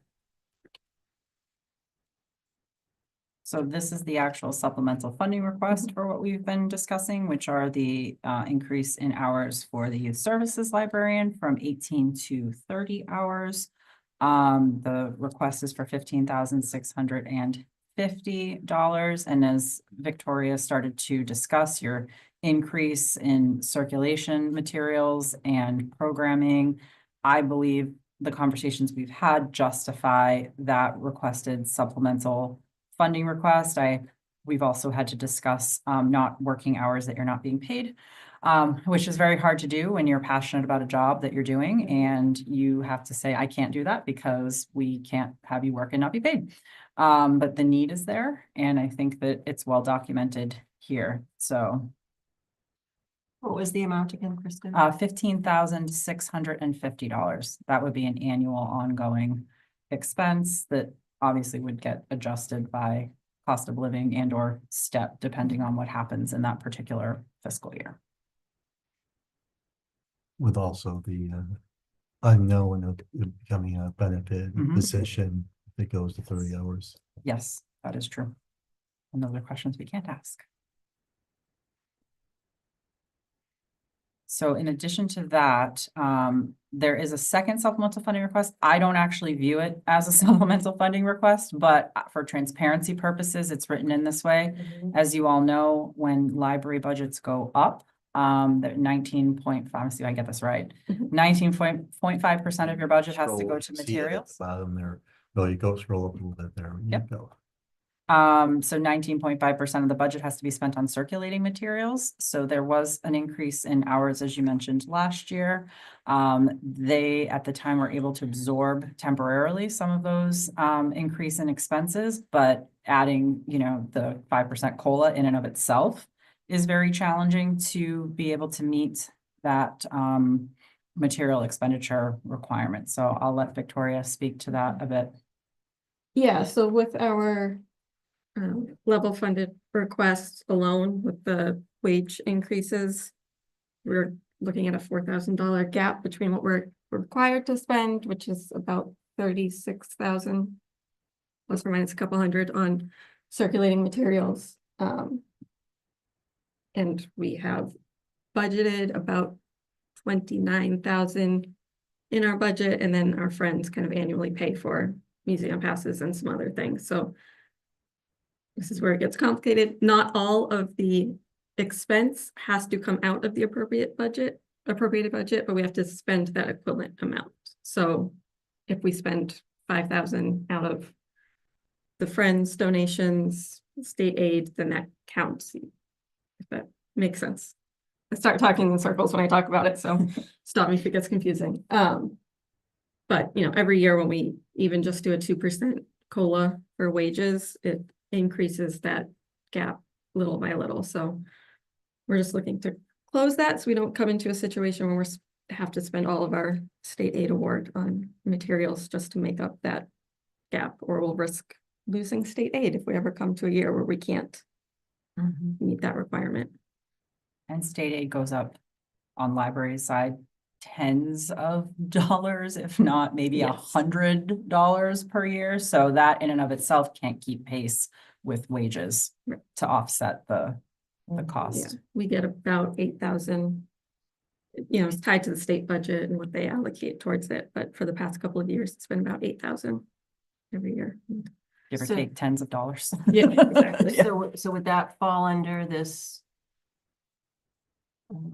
So this is the actual supplemental funding request for what we've been discussing, which are the increase in hours for the youth services librarian from 18 to 30 hours. The request is for $15,650. And as Victoria started to discuss, your increase in circulation materials and programming, I believe the conversations we've had justify that requested supplemental funding request. We've also had to discuss not working hours that you're not being paid, which is very hard to do when you're passionate about a job that you're doing and you have to say, I can't do that because we can't have you work and not be paid. But the need is there, and I think that it's well documented here. So What was the amount again, Kristen? $15,650. That would be an annual ongoing expense that obviously would get adjusted by cost of living and or step, depending on what happens in that particular fiscal year. With also the unknown of it becoming a benefit Mhm. position if it goes to 30 hours. Yes, that is true. And those are questions we can't ask. So in addition to that, there is a second supplemental funding request. I don't actually view it as a supplemental funding request, but for transparency purposes, it's written in this way. As you all know, when library budgets go up, the 19.5, let me see if I get this right. Mhm. 19.5% of your budget has to Scroll- go to see it at the materials. Bottom there. No, you go scroll up a little bit there. You Yep. go. So 19.5% of the budget has to be spent on circulating materials. So there was an increase in hours, as you mentioned, last year. They, at the time, were able to absorb temporarily some of those increase in expenses, but adding, the 5% COLA in and of itself is very challenging to be able to meet that material expenditure requirement. So I'll let Victoria speak to that a bit. Yeah, so with our level funded request alone with the wage increases, we're looking at a $4,000 gap between what we're required to spend, which is about 36,000 plus or minus a couple hundred on circulating materials. And we have budgeted about 29,000 in our budget, and then our friends kind of annually pay for museum passes and some other things. So this is where it gets complicated. Not all of the expense has to come out of the appropriated budget, but we have to spend that equivalent amount. So if we spend 5,000 out of the Friends donations, state aid, then that counts. If that makes sense. I start talking in circles when I talk about it, so stop me if it gets confusing. But every year when we even just do a 2% COLA for wages, it increases that gap little by little. So we're just looking to close that so we don't come into a situation where we have to spend all of our state aid award on materials just to make up that gap, or we'll risk losing state aid if we ever come to a year where we can't meet that requirement. And state aid goes up on library side tens of dollars, if not maybe Yes. $100 per year. So that in and of itself can't keep pace with wages Right. to offset the Yeah, cost. we get about 8,000. It's tied to the state budget and what they allocate towards it, but for the past couple of years, it's been about 8,000 every year. Give or So- take tens of dollars. Yeah, exactly. So would that fall under this?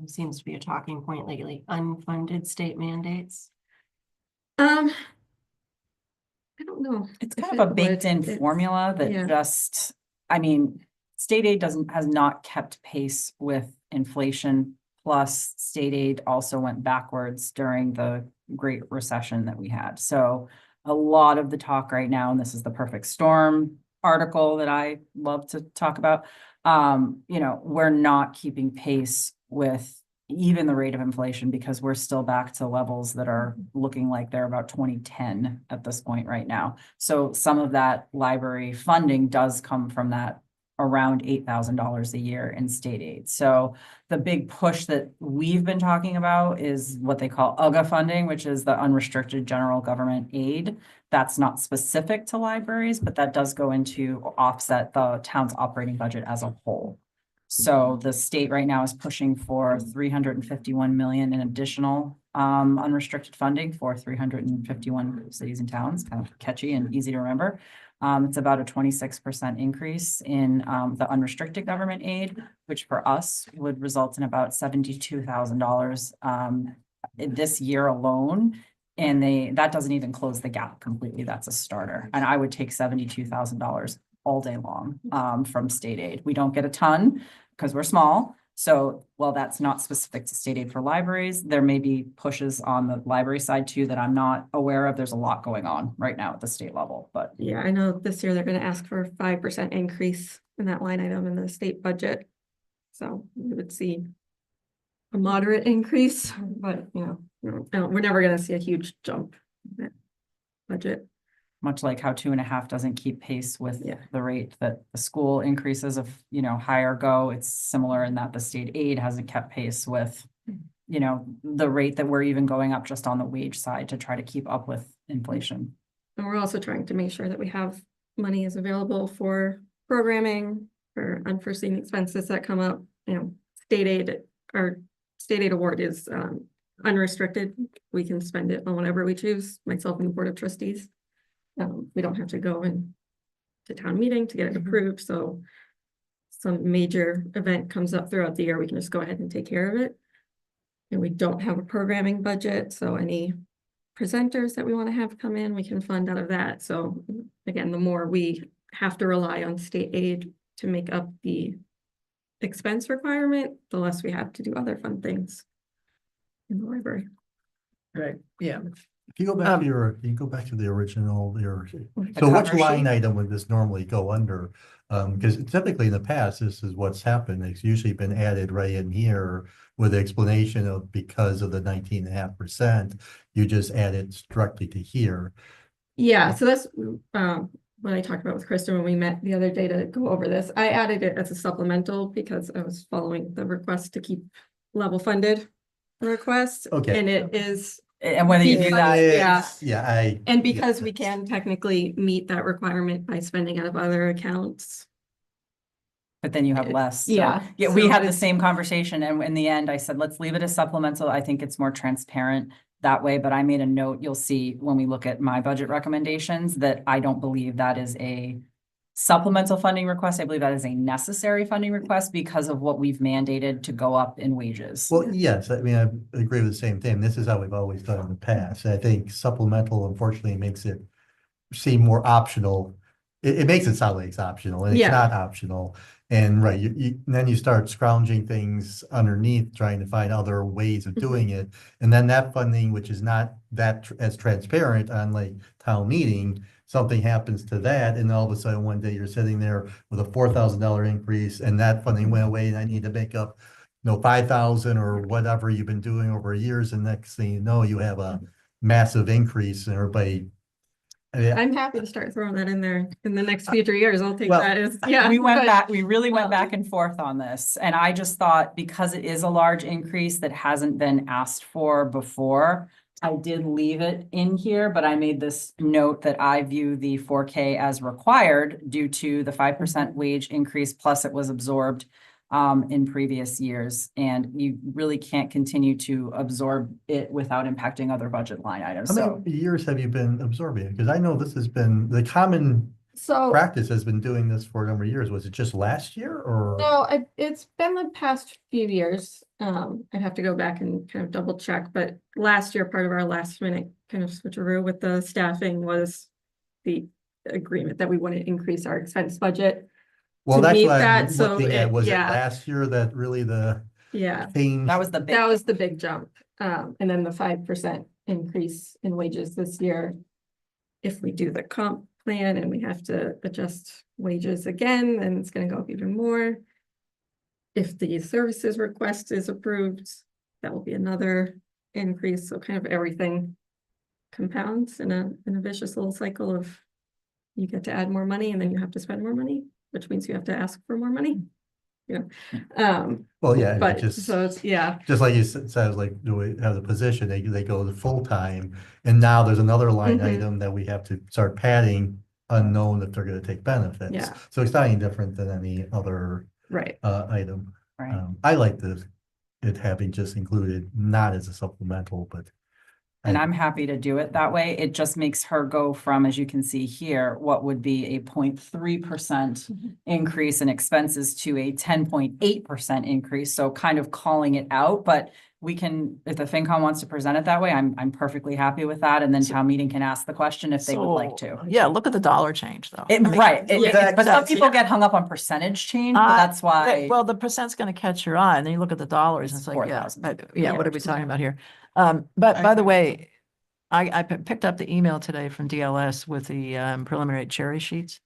Seems to be a talking point lately, unfunded state mandates. I don't know. It's if kind of a it baked would. in It's- formula yeah. that just, state aid has not kept pace with inflation. Plus, state aid also went backwards during the Great Recession that we had. So a lot of the talk right now, and this is the perfect storm article that I love to talk about. We're not keeping pace with even the rate of inflation because we're still back to levels that are looking like they're about 2010 at this point right now. So some of that library funding does come from that around $8,000 a year in state aid. So the big push that we've been talking about is what they call UGA funding, which is the unrestricted general government aid. That's not specific to libraries, but that does go into offset the town's operating budget as a whole. So the state right now is pushing for 351 million in additional unrestricted funding for 351 cities and towns, kind of catchy and easy to remember. It's about a 26% increase in the unrestricted government aid, which for us would result in about $72,000 this year alone. And that doesn't even close the gap completely. That's a starter. And I would take $72,000 all day long from state aid. We don't get a ton because we're small. So while that's not specific to state aid for libraries, there may be pushes on the library side too that I'm not aware of. There's a lot going on right now at the state level, but Yeah, I know this year they're gonna ask for a 5% increase in that line item in the state budget. So we would see a moderate increase, but we're never gonna see a huge jump in that budget. much like how 2.5 doesn't keep pace with Yeah. the rate that the school increases of, higher go. It's similar in that the state aid hasn't kept pace with, the rate that we're even going up just on the wage side to try to keep up with inflation. And we're also trying to make sure that we have money is available for programming, for unforeseen expenses that come up, state aid, our state aid award is unrestricted. We can spend it on whatever we choose, myself and the Board of Trustees. We don't have to go in to town meeting to get it approved, so some major event comes up throughout the year, we can just go ahead and take care of it. And we don't have a programming budget, so any presenters that we want to have come in, we can fund out of that. So again, the more we have to rely on state aid to make up the expense requirement, the less we have to do other fun things in the library. Right, yeah. If you go back to you go back to the original, The so which cover line sheet? item would this normally go under? Because typically in the past, this is what's happened. It's usually been added right in here with the explanation of because of the 19.5%, you just add it directly to here. Yeah, so that's what I talked about with Kristen when we met the other day to go over this. I added it as a supplemental because I was following the request to keep level funded request. Okay. And it is, And whether you do that, Yeah. Yeah, and because we can technically meet that requirement by spending out of other accounts. but then you have less. So, Yeah, Yeah, we so had the it's- same conversation, and in the end, I said, let's leave it as supplemental. I think it's more transparent that way, but I made a note, you'll see when we look at my budget recommendations, that I don't believe that is a supplemental funding request. I believe that is a necessary funding request because of what we've mandated to go up in wages. Well, yes, I mean, I agree with the same thing. This is how we've always done in the past. I think supplemental unfortunately makes it seem more optional. It makes it sound like it's optional and it's Yeah. not optional. And right, then you start scrounging things underneath, trying to find other ways of doing it. And then that funding, which is not that as transparent on like town meeting, something happens to that, and all of a sudden one day you're sitting there with a $4,000 increase, and that funding went away, and I need to make up, 5,000 or whatever you've been doing over years, and next thing you know, you have a massive increase, and everybody. I'm happy to start throwing that in there in the next future years. I'll take Well, that as, yeah. We went but- back, we really went back and forth on this, and I just thought because it is a large increase that hasn't been asked for before, I did leave it in here, but I made this note that I view the 4K as required due to the 5% wage increase, plus it was absorbed in previous years, and you really can't continue to absorb it without impacting other budget line items, How so. many years have you been absorbing it? Because I know this has been, the common So. practice has been doing this for a number of years. Was it just last year or? No, it's been the past few years. I'd have to go back and kind of double check, but last year, part of our last minute kind of switcheroo with the staffing was the agreement that we wouldn't increase our expense budget. Well, to that's meet what I'm that, so looking at. it- Was it yeah. last year that really the Yeah, change? That was the big. that was the big jump. And then the 5% increase in wages this year. If we do the comp plan and we have to adjust wages again, then it's gonna go up even more. If the services request is approved, that will be another increase, so kind of everything compounds in a vicious little cycle of you get to add more money and then you have to spend more money, which means you have to ask for more money. Well, yeah, it But just, so it's, yeah, just like you said, like, do we have the position, they go to full-time, and now there's another line Mhm. item that we have to start padding, unknown if they're gonna take benefits. Yeah. So it's not any different than any other right. item. Right. I like it having just included, not as a supplemental, but. And I- I'm happy to do it that way. It just makes her go from, as you can see here, what would be a 0.3% increase in expenses to a 10.8% increase. So kind of calling it out, but we can, if the FinCom wants to present it that way, I'm perfectly happy with that. And then town meeting can ask the question if they would like to. Yeah, look at the dollar change though. It, I mean, right, but some that's- people get hung up on percentage change, but that's why. Well, the percent's gonna catch your eye, and then you look at the dollars, and It's it's like, yeah, 4,000. yeah, what are we talking about here? But by the way, I picked up the email today from DLS with the preliminary cherry sheets.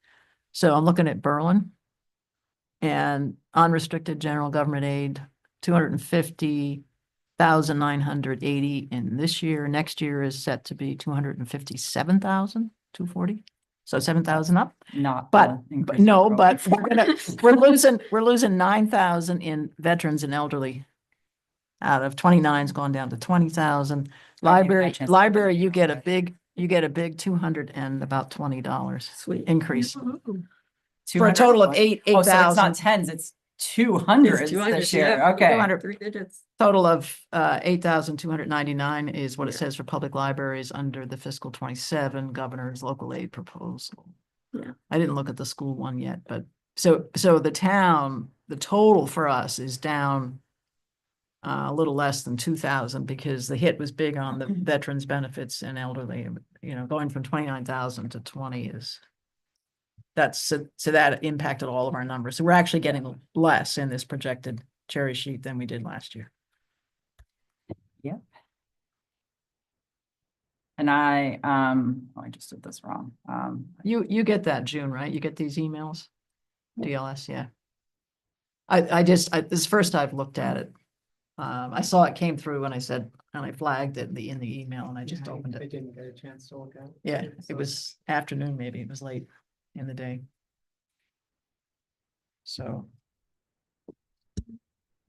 So I'm looking at Berlin and unrestricted general government aid, 250,980 in this year. Next year is set to be 257,000. 240? So 7,000 up? Not. But, the but increase no, we're but hoping for. we're losing 9,000 in veterans and elderly. Out of 29's gone down to 20,000. I didn't get a Library, chance to library, read you it get a yet. big $200 and about $20 Sweet. increase. For a 200 total of what? eight Oh, so it's not thousand, tens, it's 200 this year. Okay. 200, 3 digits. total of 8,299 is what it Yeah. says for public libraries under the fiscal 27 governor's local aid proposal. Yeah. I didn't look at the school one yet, but so the town, the total for us is down a little less than 2,000 because the hit was big on the veterans benefits and elderly, going from 29,000 to 20 is. So that impacted all of our numbers. So we're actually getting less in this projected cherry sheet than we did last year. And I just did this wrong. You get that, June, right? You get these emails? DLS, yeah. This is first I've looked at it. I saw it came through and I flagged it in the email and I just opened I it. didn't get a chance to look at it. Yeah, So- it was afternoon, maybe. It was late in the day. So.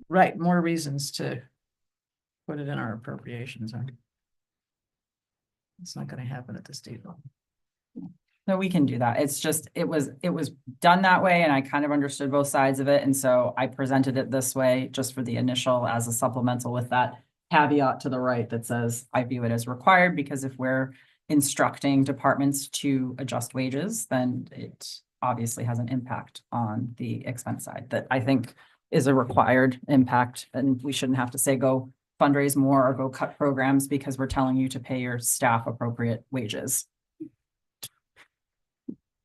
Right, more reasons to put it in our appropriations. It's not gonna happen at the state level. No, we can do that. It's just, it was done that way and I kind of understood both sides of it. And so I presented it this way just for the initial as a supplemental with that caveat to the right that says, I view it as required because if we're instructing departments to adjust wages, then it obviously has an impact on the expense side that I think is a required impact. And we shouldn't have to say, go fundraise more or go cut programs because we're telling you to pay your staff appropriate wages.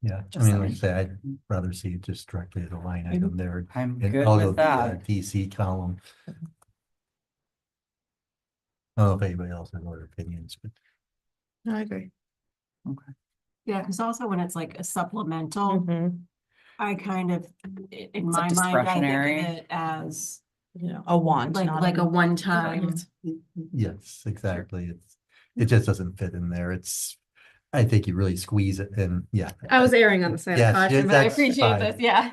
Yeah, I Just mean, like I saying. say, I'd rather see it just directly as a line item there. I'm And good I'll go with the, that. DC column. I don't know if anybody else has other opinions, but I agree. Yeah, because also when it's like a supplemental, Mm-hmm. I kind of, in It's my like mind, I think discretionary. of it as A want, not like a an- one-time. yes, exactly. It just doesn't fit in there. I think you really squeeze it and yeah. I was erring on the side Yes, of yeah, caution, but I that's appreciate fine. this, yeah.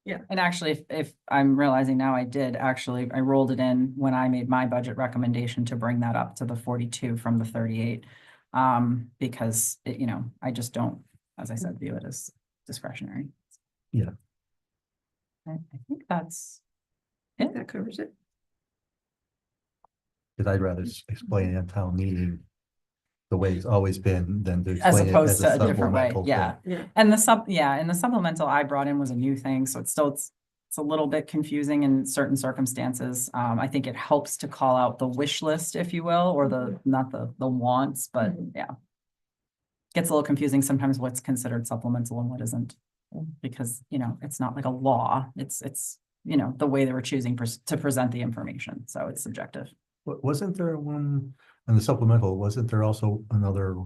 Yeah, And actually, if I'm realizing now I rolled it in when I made my budget recommendation to bring that up to the 42 from the 38. Because I just don't, as I said, view it as discretionary. Yeah. I think that's That covers it. because I'd rather explain it at town meeting the way it's always been than to as explain it opposed as to a a different way. supplemental. Yeah. Yeah. And the supplemental I brought in was a new thing, so it's a little bit confusing in certain circumstances. I think it helps to call out the wish list, if you will, or not the wants, but yeah. Gets a little confusing sometimes what's considered supplemental and what isn't. Because, it's not like a law, it's the way they were choosing to present the information, so it's subjective. Wasn't there one in the supplemental, wasn't there also another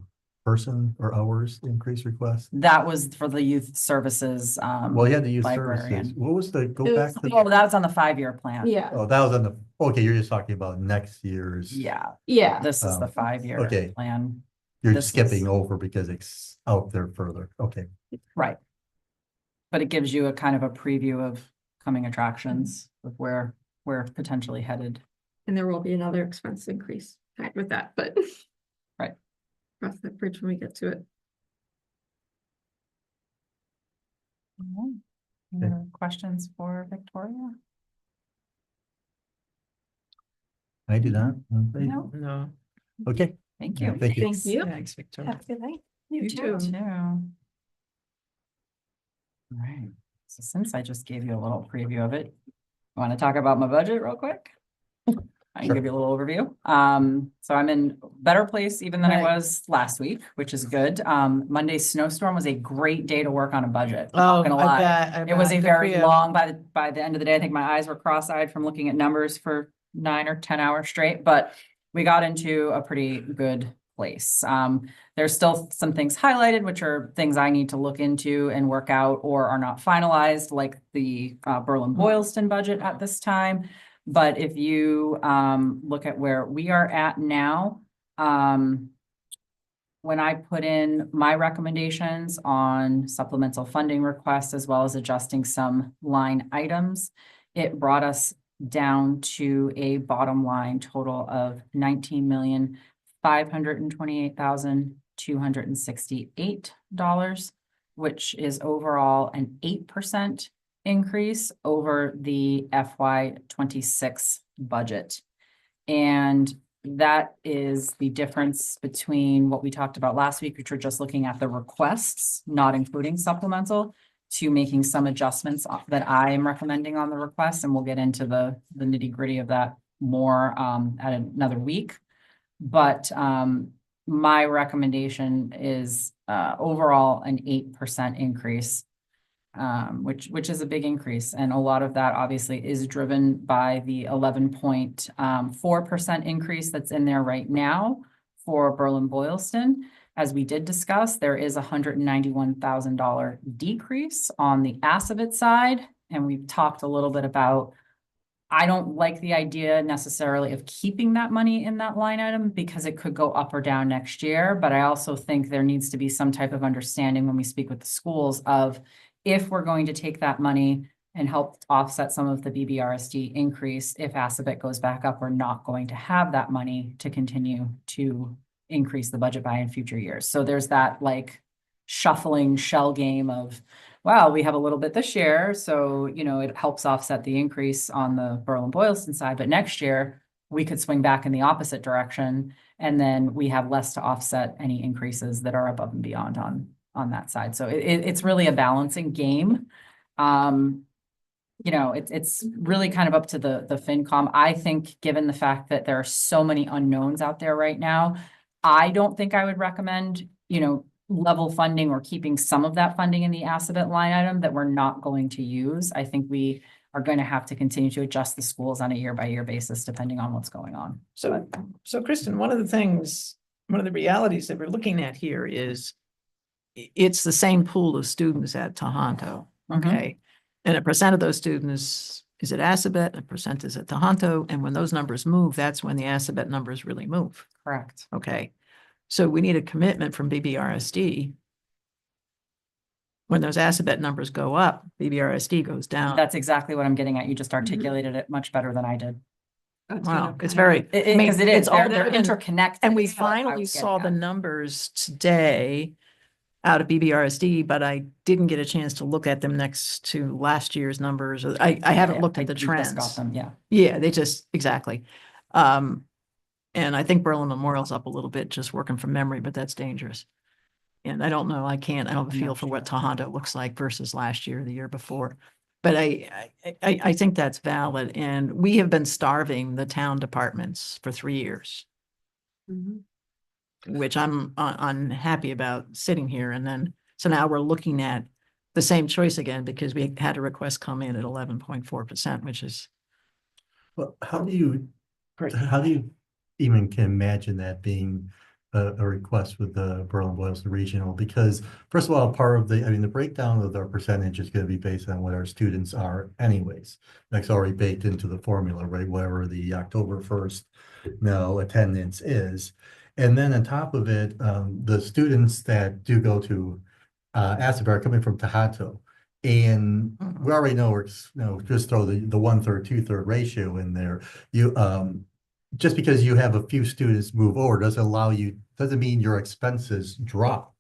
person or hours increase request? That was for the youth services. Well, you had the youth services. librarian. What was go It back was- to? Oh, that was on the 5-year plan. Yeah, Oh, that was on the, okay, you're just talking about next year's. Yeah, yeah. this is the 5-year okay. plan. You're this skipping is- over because it's out there further. Okay. Right. But it gives you a kind of a preview of coming attractions of where we're potentially headed. And there will be another expense increase with that, but. Right. Cross that bridge when we get to it. Any other questions for Victoria? I do not. No. No. Okay. Thank Yeah, you. thank you. Thank you. Thanks, Victoria. Have a good night. You too. All right, so since I just gave you a little preview of it, want to talk about my budget real quick? I can Sure. give you a little overview. So I'm in better place even than I Right. was last week, which is good. Monday's snowstorm was a great day to work on a budget. Oh, Not gonna lie. I It was bet. a Good very for you. long, by the end of the day, I think my eyes were cross-eyed from looking at numbers for 9 or 10 hours straight, but we got into a pretty good place. There's still some things highlighted, which are things I need to look into and work out or are not finalized, like the Berlin Boylston budget at this time. But if you look at where we are at now, when when I put in my recommendations on supplemental funding requests as well as adjusting some line items, it brought us down to a bottom line total of $19,528,268, which is overall an 8% increase over the FY 26 budget. And that is the difference between what we talked about last week, which we're just looking at the requests, not including supplemental, to making some adjustments that I am recommending on the request, and we'll get into the nitty gritty of that more at another week. But my recommendation is overall an 8% increase, which is a big increase. And a lot of that obviously is driven by the 11.4% increase that's in there right now for Berlin-Boylston. As we did discuss, there is a $191,000 decrease on the Assabet side. And we've talked a little bit about, I don't like the idea necessarily of keeping that money in that line item because it could go up or down next year. But I also think there needs to be some type of understanding when we speak with the schools of, if we're going to take that money and help offset some of the BBRSD increase, if Assabet goes back up, we're not going to have that money to continue to increase the budget by in future years. So there's that like shuffling shell game of, well, we have a little bit this year, so, you know, it helps offset the increase on the Berlin-Boylston side, but next year we could swing back in the opposite direction, and then we have less to offset any increases that are above and beyond on that side. So it's really a balancing game. You know, it's really kind of up to the FinCom. I think, given the fact that there are so many unknowns out there right now, I don't think I would recommend, you know, level funding or keeping some of that funding in the Assabet line item that we're not going to use. I think we are going to have to continue to adjust the schools on a year-by-year basis, depending on what's going on. So Kristen, one of the realities that we're looking at here is it's the same pool of students at Tohoto, okay? And a percent of those students is at Assabet, a percent is at Tohoto, and when those numbers move, that's when the Assabet numbers really move, Correct. okay? So we need a commitment from BBRSD. When those Assabet numbers go up, BBRSD goes down. That's exactly what I'm getting at. You just articulated it much better than I did. Wow, it's very, Because it is, it's all they're interconnected. and we is what I finally was saw the getting at. numbers today out of BBRSD, but I didn't get a chance to look at them next to last year's numbers. I haven't Yeah, looked at the we just got trends. them, yeah. Yeah, they just, exactly. And I think Berlin Memorial's up a little bit, just working from memory, but that's dangerous. And I don't know, I don't have a feel for what Tohoto looks like versus last year, the year before. But I think that's valid, and we have been starving the town departments for 3 years. Which I'm unhappy about sitting here, and then, so now we're looking at the same choice again, because we had a request come in at 11.4%, which is Well, how do you great. even can imagine that being a request with the Berlin-Boylston Regional? Because first of all, part of the breakdown of their percentage is going to be based on what our students are anyways. That's already baked into the formula, right? Whatever the October 1st attendance is. And then on top of it, the students that do go to Assabet are coming from Tohoto. And we already know, just throw the 1/3, 2/3 ratio in there. You just because you have a few students move over doesn't mean your expenses drop.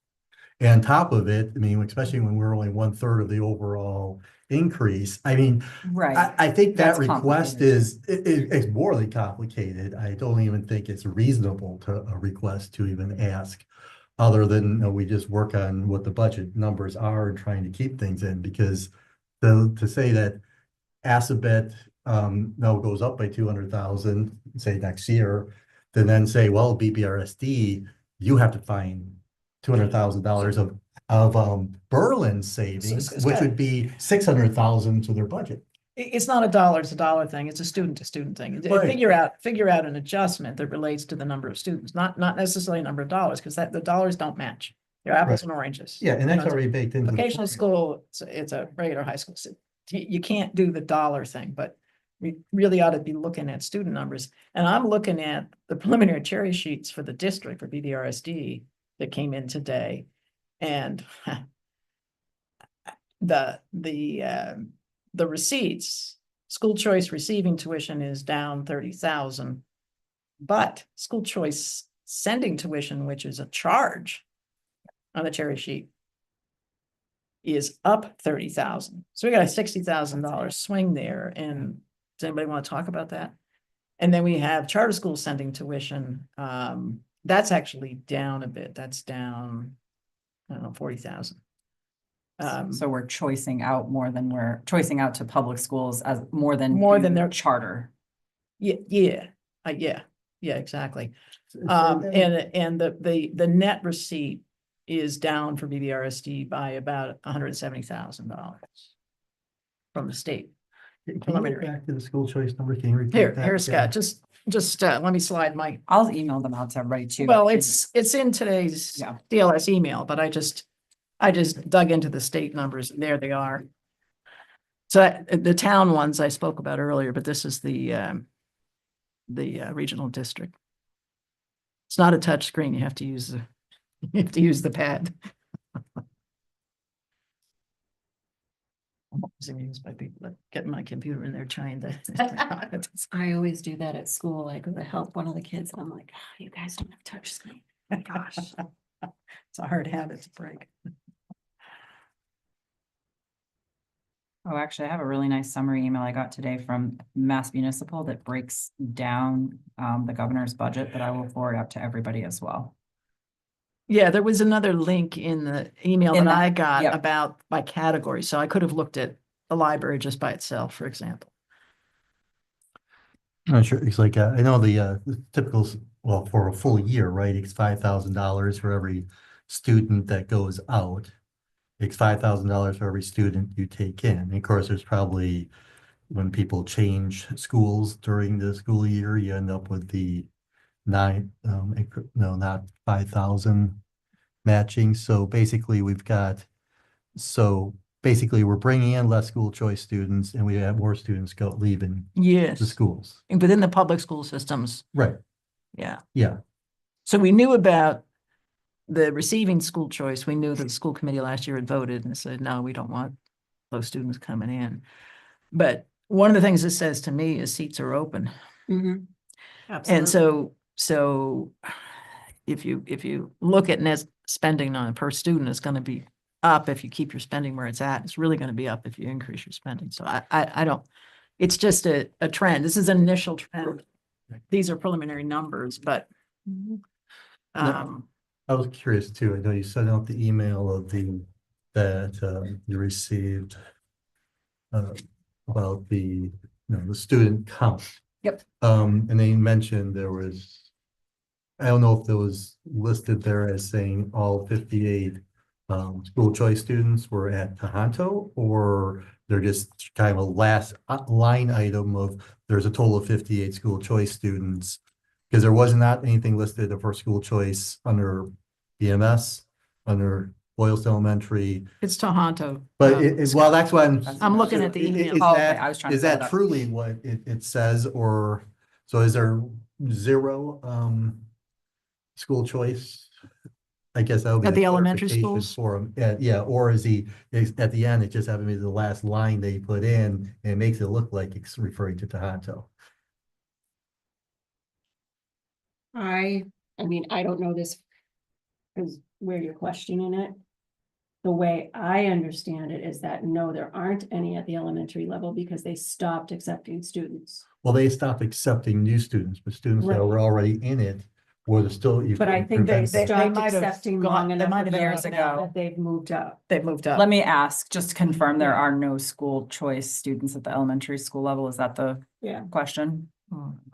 And on top of it, I mean, especially when we're only 1/3 of the overall increase, I mean, Right. I think that That's request complicated. is morally complicated. I don't even think it's reasonable to request to even ask, other than we just work on what the budget numbers are and trying to keep things in, because to say that Assabet goes up by 200,000, say next year, to then say, well, BBRSD, you have to find $200,000 of Berlin savings, it's which got- would be 600,000 to their budget. It's not a to dollar thing, it's a student to student thing. Right. Figure out an adjustment that relates to the number of students, not necessarily a number of dollars, because the dollars don't match. They're apples and oranges. Yeah, and You that's know, it's a already baked into the vocational formula. school, it's a regular high school. So you can't do the dollar thing, but we really ought to be looking at student numbers. And I'm looking at the preliminary cherry sheets for the district for BBRSD. that came in today. And the receipts, school choice receiving tuition is down 30,000. But school choice sending tuition, which is a charge on the cherry sheet, is up 30,000. So we got a $60,000 swing there. And does anybody want to talk about that? And then we have charter schools sending tuition. That's actually down a bit. That's down, I don't know, 40,000. So we're choicing out more than we're choicing out to public schools as more than their to charter. Yeah, exactly. And the net receipt is down for BBRSD by about $170,000 from the state. Can you go preliminary. back to the school choice number? Can you repeat Here, that? here's Scott, just let me slide my, I'll email them out to everybody too. well, it's in today's Yeah. DLS email, but I just dug into the state numbers, and there they are. So the town ones I spoke about earlier, but this is the regional district. It's not a touch screen. You have to use the pad. I'm always amused by people that get my computer in there trying to. I always do that at school. I go to help one of the kids and I'm like, oh, you guys don't have touch screen. Gosh. It's a hard habit to break. Oh, actually, I have a really nice summary email I got today from Mass Municipal that breaks down the governor's budget that I will forward out to everybody as well. Yeah, there was another link in the email In that that, I got yep. about by category, so I could have looked at the library just by itself, for example. I'm not sure. It's like, I know the typical, well, for a full year, right? It's $5,000 for every student that goes out. It's $5,000 for every student you take in. And of course, there's probably, when people change schools during the school year, you end up with the not 5,000 matching. So basically we're bringing in less school choice students and we have more students leaving Yes, the schools. within the public school systems, Right. yeah. Yeah. So we knew about the receiving school choice. We knew that the school committee last year had voted and said, no, we don't want those students coming in. But one of the things it says to me is seats are open. And so if you look at net spending on per student, it's going to be up if you keep your spending where it's at. It's really going to be up if you increase your spending. So I don't, it's just a trend. This is an initial trend. These are preliminary numbers, but I was curious too. I know you sent out the email of that you received about the student count. Yep. And they mentioned there was, I don't know if there was listed there as saying all 58 school choice students were at Tohoto, or they're just kind of a last line item of there's a total of 58 school choice students, because there was not anything listed for school choice under BMS, under Boylston Elementary. it's Tohoto. But well, that's what I'm looking at the is email. Oh, okay, that- I was trying to Is pull it that up. truly what it says, or, so is there zero school choice? I guess that would be At the elementary clarification schools? for him. Yeah, or is at the end, it just happened to be the last line they put in, and it makes it look like it's referring to Tohoto. I mean, I don't know this is where you're questioning it. The way I understand it is that no, there aren't any at the elementary level because they stopped accepting students. Well, they stopped accepting new students, but students that Right. were already in it were still. you But I couldn't think they prevent them. stopped might have accepting gone- long they enough might have been years ago. that they've moved up. They've moved up. Let me ask, just to confirm, there are no school choice students at the elementary school level. Is that the Yeah, question?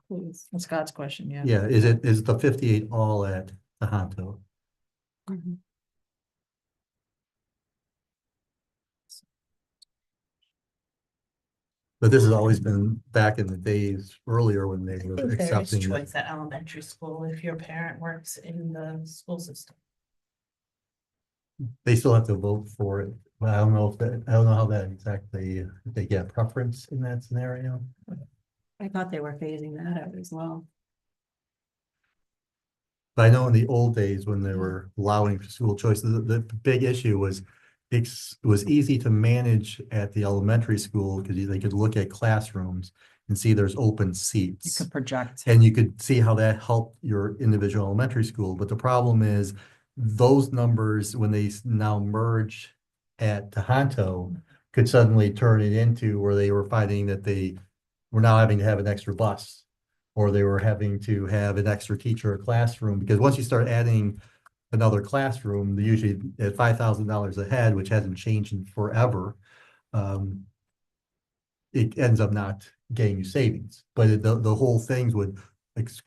please. That's Scott's question, yeah. Yeah, is the 58 all at Tohoto? Mhm. But this has always been back in the days earlier when they were I think there is accepting. choice at elementary school if your parent works in the school system. They still have to vote for it. But I don't know I don't know how that exactly, if they get preference in that scenario. I thought they were phasing that out as well. But I know in the old days when they were allowing for school choice, the big issue was it was easy to manage at the elementary school because they could look at classrooms and see there's open You seats. could project. And you could see how that helped your individual elementary school, but the problem is those numbers, when they now merge at Tohoto, could suddenly turn it into where they were finding that they were now having to have an extra bus. Or they were having to have an extra teacher or classroom, because once you start adding another classroom, they're usually at $5,000 a head, which hasn't changed in forever. It ends up not getting you savings, but the whole things would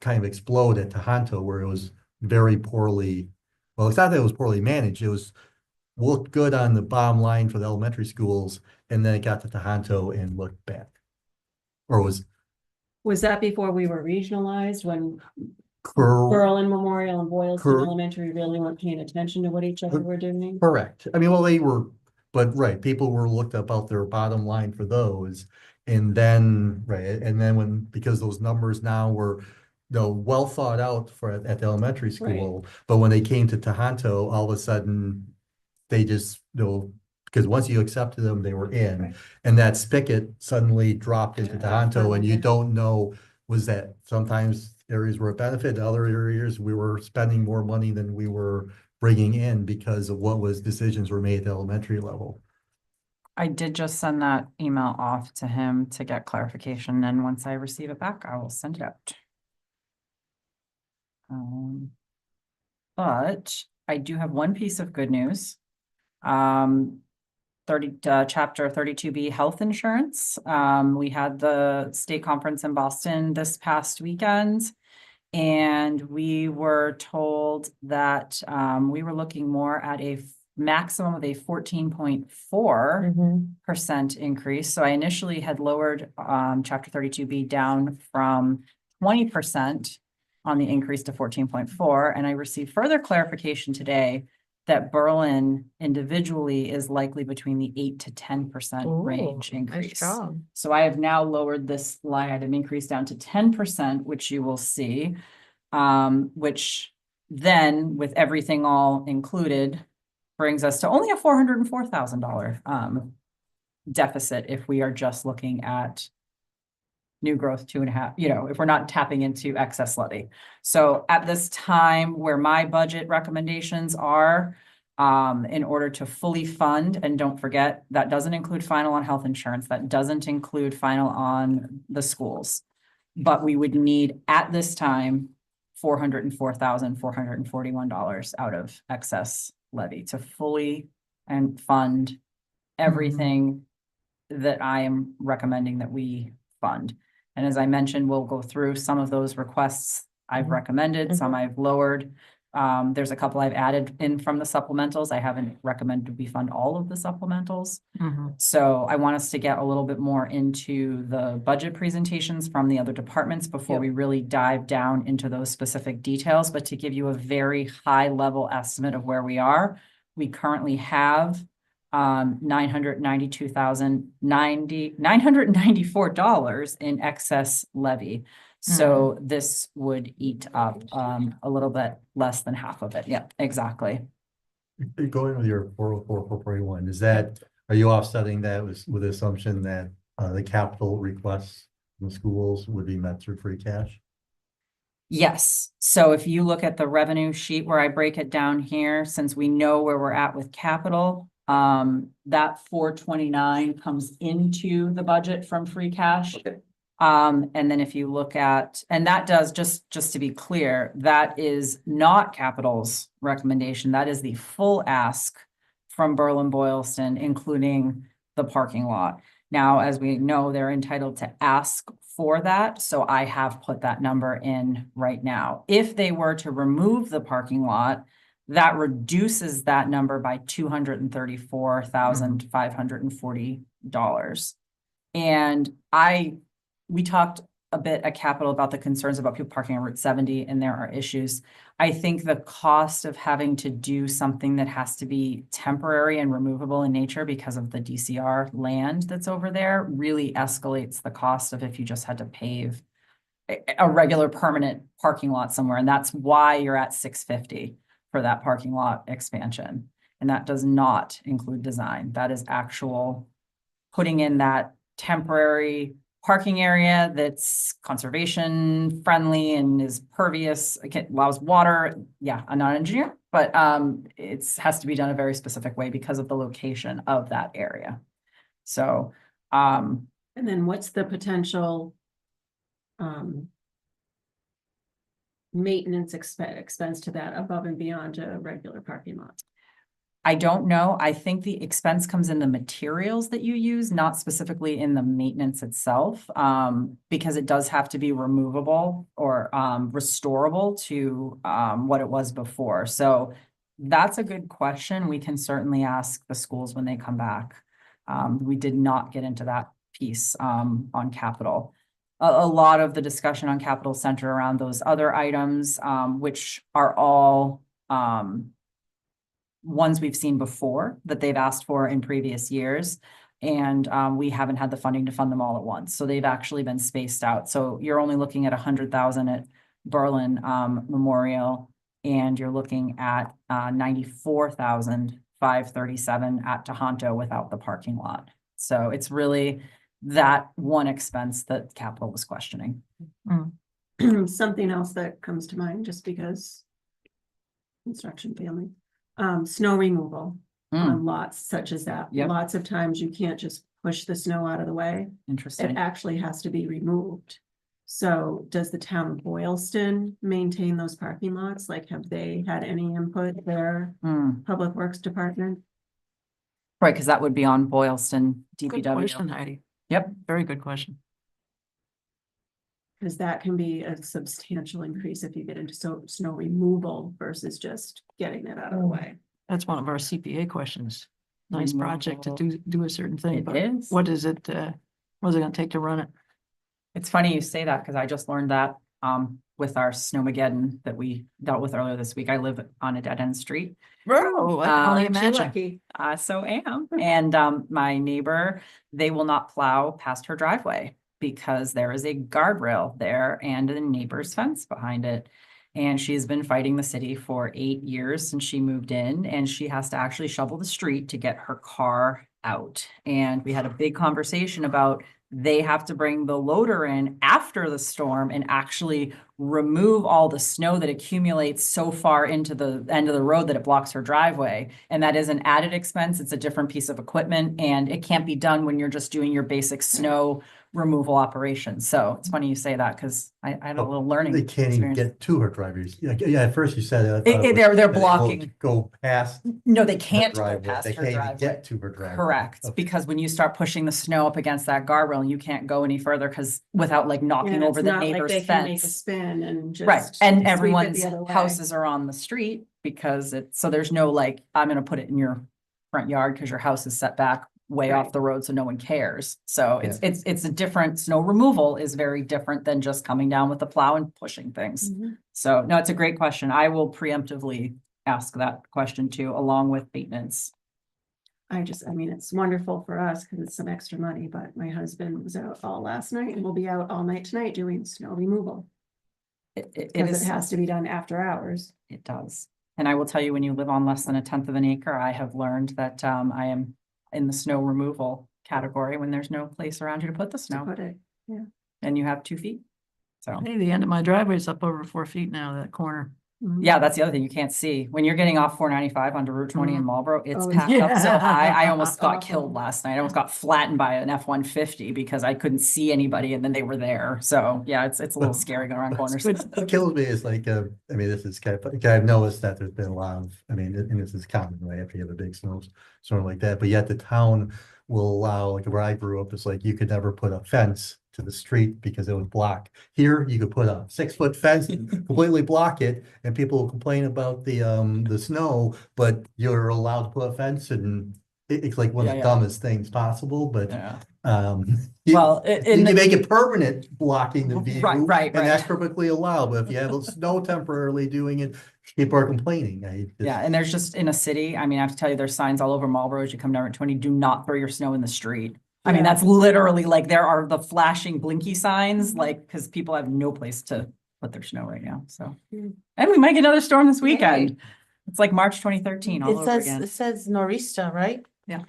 kind of explode at Tohoto where it was very poorly. Well, it's not that it was poorly managed. It was looked good on the bottom line for the elementary schools, and then it got to Tohoto and looked bad. Or was Was that before we were regionalized, when cor- Berlin Memorial and Boylston Cor- Elementary really weren't paying attention to what each other were doing? correct. I mean, well, they were, but right, people were looked about their bottom line for those. And then, right, and then because those numbers now were, well thought out at the elementary school, but when they came to Tohoto, all of a sudden, they just, because once you accepted them, they were in. Right. And that spigot suddenly dropped into Tohoto, and you don't know, was that sometimes areas were a benefit, other areas we were spending more money than we were bringing in because of what was decisions were made at the elementary level. I did just send that email off to him to get clarification, and once I receive it back, I will send it out. But I do have one piece of good news. Chapter 32B health insurance. We had the state conference in Boston this past weekend. And we were told that we were looking more at a maximum of a 14.4% increase. So I initially had lowered chapter 32B down from 20% on the increase to 14.4. And I received further clarification today that Berlin individually is likely between the 8 to 10% range increase. So I have now lowered this line item increase down to 10%, which you will see, which then with everything all included brings us to only a $404,000 deficit if we are just looking at new growth 2.5, if we're not tapping into excess levy. So at this time where my budget recommendations are, in order to fully fund, and don't forget, that doesn't include final on health insurance, that doesn't include final on the schools. But we would need at this time, $404,441 out of excess levy to fully and fund everything that I am recommending that we fund. And as I mentioned, we'll go through some of those requests I've recommended, some I've lowered. There's a couple I've added in from the supplementals. I haven't recommended we fund all of the supplementals. So I want us to get a little bit more into the budget presentations from the other departments before we really dive down into those specific details. But to give you a very high level estimate of where we are, we currently have $994 in excess levy. So this would eat up a little bit less than half of it. Yeah, exactly. Going with your 404, 441, are you offsetting that with the assumption that the capital requests from schools would be met through free cash? Yes. So if you look at the revenue sheet where I break it down here, since we know where we're at with capital, that 429 comes into the budget from free cash. And then if you look at, and that does, just to be clear, that is not capital's recommendation. That is the full ask from Berlin Boylston, including the parking lot. Now, as we know, they're entitled to ask for that. So I have put that number in right now. If they were to remove the parking lot, that reduces that number by $234,540. And we talked a bit at Capitol about the concerns about people parking on Route 70, and there are issues. I think the cost of having to do something that has to be temporary and removable in nature because of the DCR land that's over there really escalates the cost of if you just had to pave a regular permanent parking lot somewhere, and that's why you're at 650 for that parking lot expansion. And that does not include design. That is actual putting in that temporary parking area that's conservation friendly and is pervious, allows water. Yeah, I'm not an engineer, but it's has to be done a very specific way because of the location of that area. So, And then what's the potential maintenance expense to that above and beyond a regular parking lot? I don't know. I think the expense comes in the materials that you use, not specifically in the maintenance itself, because it does have to be removable or restorable to what it was before. So that's a good question. We can certainly ask the schools when they come back. We did not get into that piece on capital. A lot of the discussion on capital center around those other items, which are all ones we've seen before that they've asked for in previous years. And we haven't had the funding to fund them all at once. So they've actually been spaced out. So you're only looking at 100,000 at Berlin Memorial, and you're looking at 94,537 at Tohoto without the parking lot. So it's really that one expense that capital was questioning. Something else that comes to mind, just because construction family, snow removal on lots such as that. Yep. Lots of times you can't just push the snow out of the way. Interesting. It actually has to be removed. So does the town of Boylston maintain those parking lots? Like, have they had any input there? Public Works Department? Right, because that would be on Boylston Good DPW. question, Heidi. Yep. Very good question. Because that can be a substantial increase if you get into snow removal versus just getting it out of the way. That's one of our CPA questions. Nice project to do a certain thing, It but is. what is it, what is it gonna take to run it? It's funny you say that because I just learned that with our Snowmageddon that we dealt with earlier this week. I live on a dead end street. Bro, I can only Aren't you imagine. Lucky. So am. And my neighbor, they will not plow past her driveway because there is a guardrail there and a neighbor's fence behind it. And she's been fighting the city for 8 years since she moved in, and she has to actually shovel the street to get her car out. And we had a big conversation about they have to bring the loader in after the storm and actually remove all the snow that accumulates so far into the end of the road that it blocks her driveway. And that is an added expense. It's a different piece of equipment, and it can't be done when you're just doing your basic snow removal operations. So it's funny you say that because I had a little learning. They can't even experience. get to her driveways. Yeah, at first you said. I thought it was They're that they won't blocking. Go past. No, they her can't go driveway. past They her can't even driveway. get to her driveway. Correct, Okay. because when you start pushing the snow up against that guardrail, you can't go any further because without like knocking And over it's the not like neighbor's they can make a fence. spin and just. Right, sweep and it everyone's the other way. houses are on the street because so there's no like, I'm gonna put it in your front yard because your house is set back way off Right. the road so no one cares. So it's a different, snow removal is very different than just coming down with the plow and pushing things. Mhm. So no, it's a great question. I will preemptively ask that question too, along with maintenance. I mean, it's wonderful for us because it's some extra money, but my husband was out all last night and will be out all night tonight doing snow removal. It Because is. it has to be done after hours. It does. And I will tell you, when you live on less than 1/10 of an acre, I have learned that I am in the snow removal category when there's no place around you to put the To snow put it. and you have 2 feet. So, Hey, the end of my driveway is up over 4 feet now, that corner. Mhm. yeah, that's the other thing you can't see. When you're getting off 495 onto Route 20 in Marlboro, it's Oh, packed up so yeah. high. I almost got Awful. killed last night. I almost got flattened by an F-150 because I couldn't see anybody and then they were there. So yeah, it's a little scary going around corners. What kills me is like, I mean, this is kind of, I've noticed that there's been a lot of, I mean, and this is common, right, after you have a big storm like that, but yet the town will allow, like where I grew up, it's like you could never put a fence to the street because it would block. Here, you could put a 6-foot fence and completely block it, and people will complain about the snow, but you're allowed to put a fence, and it's like one of Yeah, the yeah. dumbest things possible, but Yeah. you- Well, you can make it permanent blocking the view. Right, And that's right. perfectly allowed, but if you have a snow temporarily doing it, people are complaining. Yeah, and there's just in a city, I mean, I have to tell you, there's signs all over Marlboro as you come down Route 20, do not throw your snow in the street. I mean, Yeah. that's literally like, there are the flashing blinky signs, like, because people have no place to put their snow right now, so. Mm. And we might get another storm this weekend. It's like March 2013 all It over says, again. it says nor'easter, right? Yeah.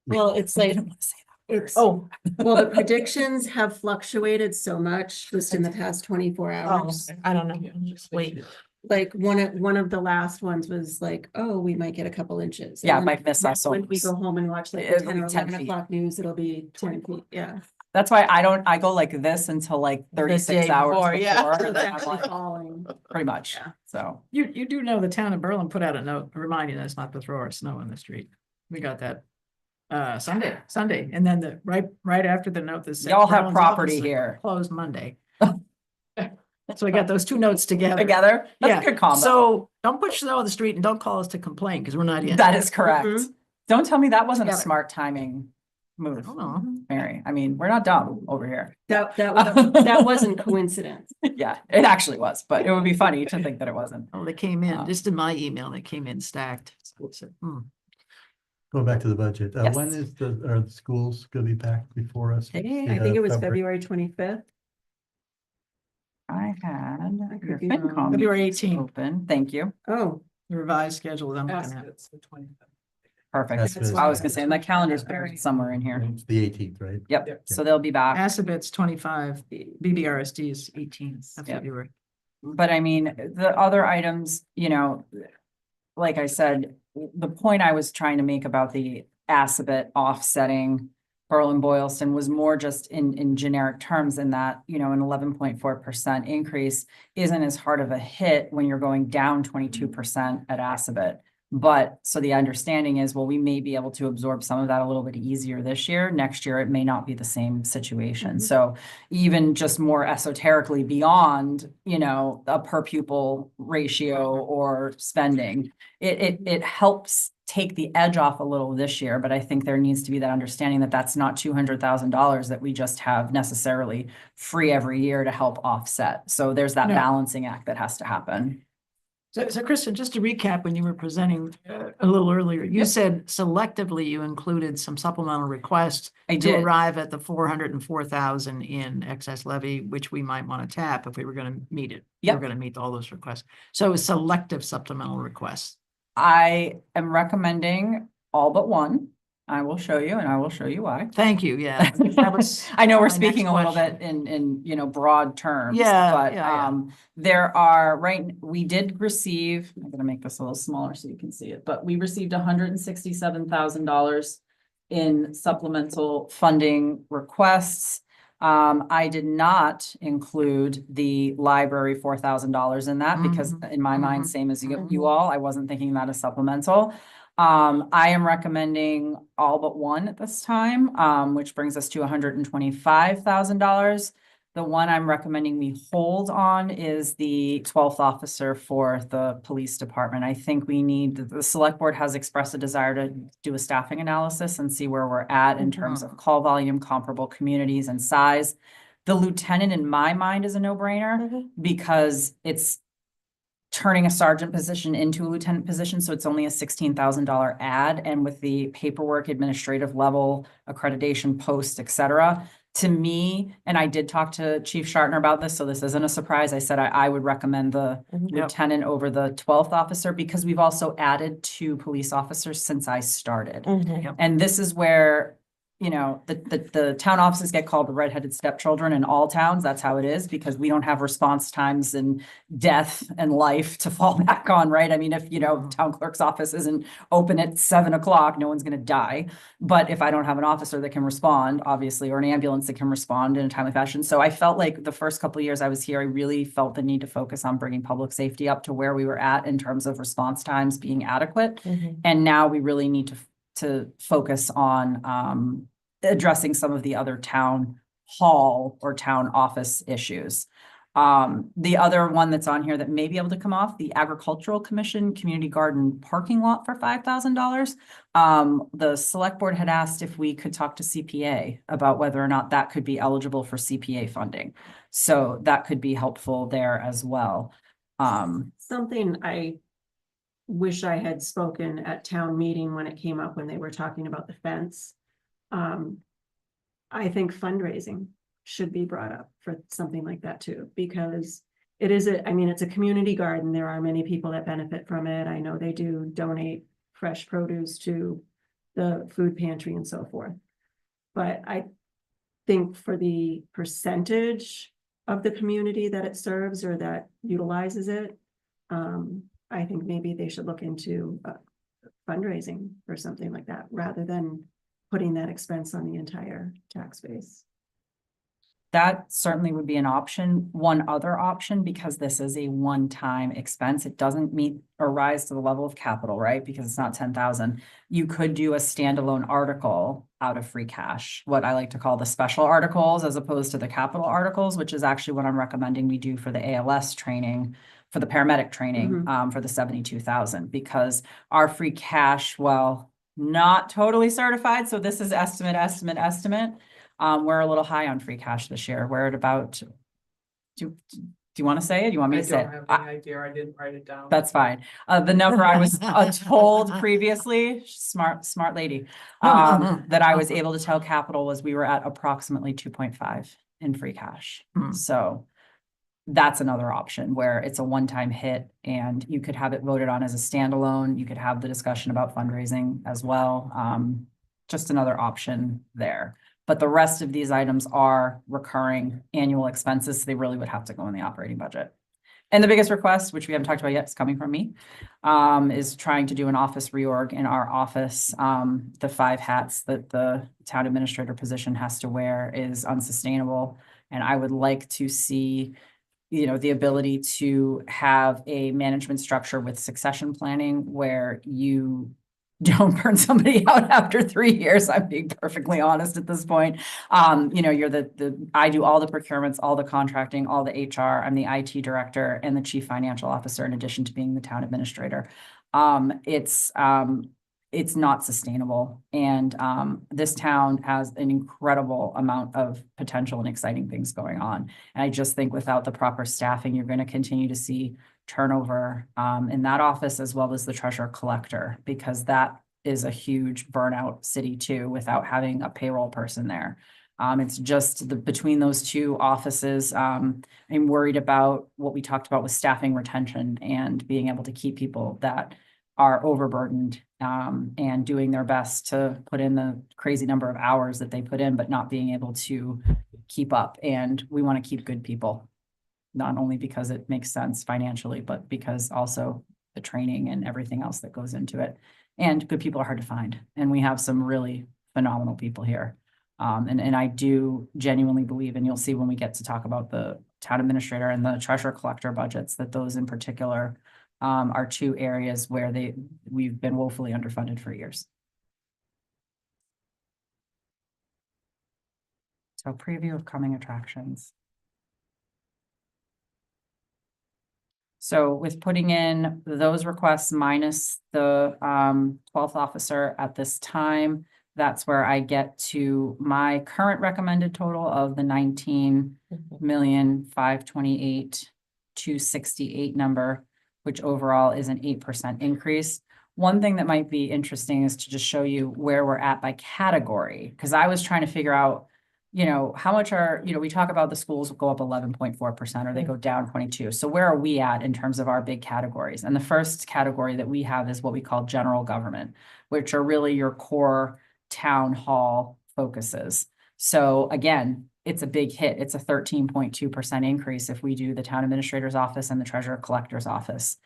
Well, it's I like, didn't want to say that. it's, Oh, well, the predictions have fluctuated so much just in the past 24 oh, hours. I don't know. Just wait. Like one of the last ones was like, oh, we might get a couple inches. And Yeah, then might miss us. When we go home and watch like the It'll 10 be or 10 11 feet. o'clock news, it'll be 10 feet, yeah. That's why I go like this until like 36 day hours before, before. yeah. and It's then I'm actually like, falling. pretty much, Yeah. so. You do know the town of Berlin put out a note reminding us not to throw our snow in the street. We got that Sunday, and then right after the note that said. Y'all have Berlin's property office here. Closed Monday. So we got those two notes together. Together, Yeah, that's a good combo. so don't put snow on the street and don't call us to complain, because we're not in. That is correct. Mhm. Don't tell me that wasn't a Together. smart timing move, Oh, Mary. I mean, we're not dumb over here. That wasn't coincidence. Yeah, it actually was, but it would be funny to think that it wasn't. oh, they came in, Um, just in my email, they came in stacked. So, I said, Going back to the budget, when Yes. is are the schools gonna be back before us? I think it was February 25th. I had I could your be wrong. FinCom February meetings 18th. open. Thank you. Oh, The revised schedule that I'm looking at. It's the 25th. Perfect. That's I was gonna say, my calendar's buried somewhere in here. It's the 18th, right? Yep, so they'll be back. Assabet's 25, BBRSD is 18th of Yep. February. But I mean, the other items, you know, like I said, the point I was trying to make about the Assabet offsetting Berlin Boylston was more just in generic terms, in that, you know, an 11.4% increase isn't as hard of a hit when you're going down 22% at Assabet. But so the understanding is, well, we may be able to absorb some of that a little bit easier this year. Next year, it may not be the same situation. Mhm. So even just more esoterically beyond, you know, a per pupil ratio or spending, it helps take the edge off a little this year. But I think there needs to be that understanding that that's not $200,000 that we just have necessarily free every year to help offset. So there's that No. balancing act that has to happen. So Kristen, just to recap, when you were presenting a little earlier, you Yep. said selectively you included some supplemental requests I to did. arrive at the 404,000 in excess levy, which we might want to tap if we were going to meet it. We Yep. We're going to meet all those requests. So a selective supplemental requests. I am recommending all but one. I will show you, and I will show you why. Thank you, yeah. That was I know we're my next speaking a little bit question. in, you know, broad terms. Yeah, But, yeah. there are, we did receive, I'm gonna make this a little smaller so you can see it, but we received $167,000 in supplemental funding requests. I did not include the library $4,000 in that, because in my mind, mhm, same as you mhm. all, I wasn't thinking that as supplemental. I am recommending all but one at this time, which brings us to $125,000. The one I'm recommending we hold on is the 12th officer for the police department. I think we need, the select board has expressed a desire to do a staffing analysis and see where we're at in terms of call volume, comparable communities and size. The lieutenant, in my mind, is a no-brainer because it's turning a sergeant position into a lieutenant position, so it's only a $16,000 ad, and with the paperwork, administrative level, accreditation, post, et cetera. To me, and I did talk to Chief Shartner about this, so this isn't a surprise. I said I would recommend the lieutenant over the 12th officer, because we've also added 2 police officers since I started. And this is where, you know, the town offices get called the redheaded stepchildren in all towns. That's how it is, because we don't have response times and death and life to fall back on, right? I mean, if, you know, town clerk's office isn't open at 7 o'clock, no one's gonna die. But if I don't have an officer that can respond, obviously, or an ambulance that can respond in a timely fashion. So I felt like the first couple of years I was here, I really felt the need to focus on bringing public safety up to where we were at in terms of response times being adequate. And now we really need to focus on addressing some of the other town hall or town office issues. The other one that's on here that may be able to come off, the Agricultural Commission Community Garden Parking Lot for $5,000. The select board had asked if we could talk to CPA about whether or not that could be eligible for CPA funding. So that could be helpful there as well. something I wish I had spoken at town meeting when it came up, when they were talking about the fence. I think fundraising should be brought up for something like that too, because it is I mean, it's a community garden. There are many people that benefit from it. I know they do donate fresh produce to the food pantry and so forth. But I think for the percentage of the community that it serves or that utilizes it, I think maybe they should look into fundraising or something like that, rather than putting that expense on the entire tax base. That certainly would be an option. One other option, because this is a one-time expense, it doesn't meet or rise to the level of capital, right? Because it's not 10,000. You could do a standalone article out of free cash, what I like to call the special articles as opposed to the capital articles, which is actually what I'm recommending we do for the ALS training, for the paramedic training, for the 72,000, because our free cash, well, not totally certified. So this is estimate. We're a little high on free cash this year. We're at about, do you want to say it? Do you want me I to say don't it? have any idea. I didn't write it down. That's fine. The number I was told previously, smart lady, that I was able to tell Capital was we were at approximately 2.5 in free cash. So that's another option where it's a one-time hit and you could have it voted on as a standalone. You could have the discussion about fundraising as well. Just another option there. But the rest of these items are recurring annual expenses. So they really would have to go in the operating budget. And the biggest request, which we haven't talked about yet, is coming from me, is trying to do an office reorg in our office. The 5 hats that the town administrator position has to wear is unsustainable. And I would like to see, the ability to have a management structure with succession planning where you don't burn somebody out after 3 years. I'm being perfectly honest at this point. You're I do all the procurements, all the contracting, all the HR. I'm the IT director and the chief financial officer in addition to being the town administrator. It's not sustainable. And this town has an incredible amount of potential and exciting things going on. And I just think without the proper staffing, you're going to continue to see turnover in that office as well as the treasurer collector, because that is a huge burnout city too, without having a payroll person there. It's just between those two offices. I'm worried about what we talked about with staffing retention and being able to keep people that are overburdened and doing their best to put in the crazy number of hours that they put in, but not being able to keep up. And we want to keep good people, not only because it makes sense financially, but because also the training and everything else that goes into it. And good people are hard to find. And we have some really phenomenal people here. And I do genuinely believe, and you'll see when we get to talk about the town administrator and the treasurer collector budgets, that those in particular are 2 areas where we've been woefully underfunded for years. So preview of coming attractions. So with putting in those requests minus the 12th officer at this time, that's where I get to my current recommended total of the 19,528,268 number, which overall is an 8% increase. One thing that might be interesting is to just show you where we're at by category, because I was trying to figure out, how much we talk about the schools will go up 11.4% or they go down 22. So where are we at in terms of our big categories? And the first category that we have is what we call general government, which are really your core town hall focuses. So again, it's a big hit. It's a 13.2% increase if we do the town administrator's office and the treasurer collector's office.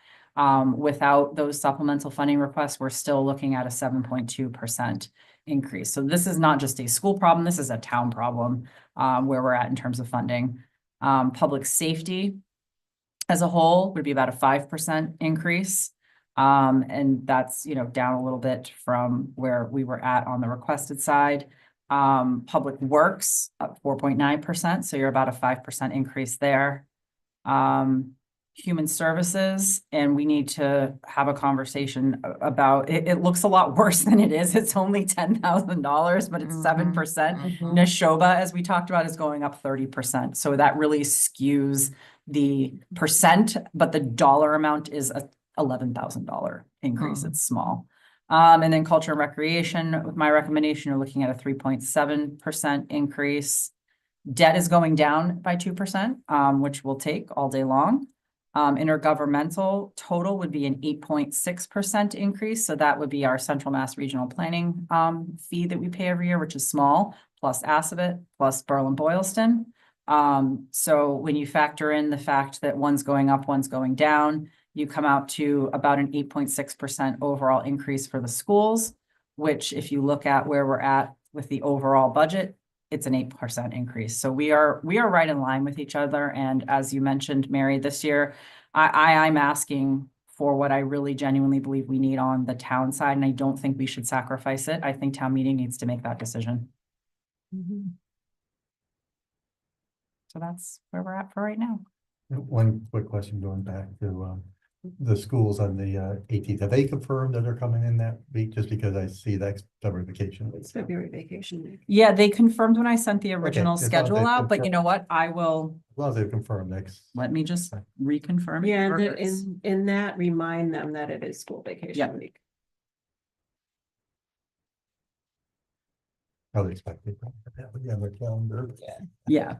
Without those supplemental funding requests, we're still looking at a 7.2% increase. So this is not just a school problem. This is a town problem where we're at in terms of funding. Public safety as a whole would be about a 5% increase. And that's, down a little bit from where we were at on the requested side. Public works up 4.9%. So you're about a 5% increase there. Human services, and we need to have a conversation about it. It looks a lot worse than it is. It's only $10,000, but it's 7%. Neshoba, as we talked about, is going up 30%. So that really skews the percent, but the dollar amount is a $11,000 increase. It's small. And then culture and recreation, with my recommendation, you're looking at a 3.7% increase. Debt is going down by 2%, which we'll take all day long. Intergovernmental total would be an 8.6% increase. So that would be our Central Mass Regional Planning fee that we pay every year, which is small, plus Assabet, plus Berlin-Boylston. So when you factor in the fact that one's going up, one's going down, you come out to about an 8.6% overall increase for the schools, which if you look at where we're at with the overall budget, it's an 8% increase. So we are right in line with each other. And as you mentioned, Mary, this year, I'm asking for what I really genuinely believe we need on the town side, and I don't think we should sacrifice it. I think town meeting needs to make that decision. So that's where we're at for right now. One quick question going back to the schools on the 18th. Have they confirmed that they're coming in that week? Just because I see that's summer vacation. It's February vacation week. Yeah, they confirmed when I sent the original as long as schedule they out, but you confirm. know what? I will, As long as they've confirmed next. let me just reconfirm. it Yeah, and for us. in that, remind them that it is school Yeah. vacation week. Probably expected. Yeah, their calendar. Yeah.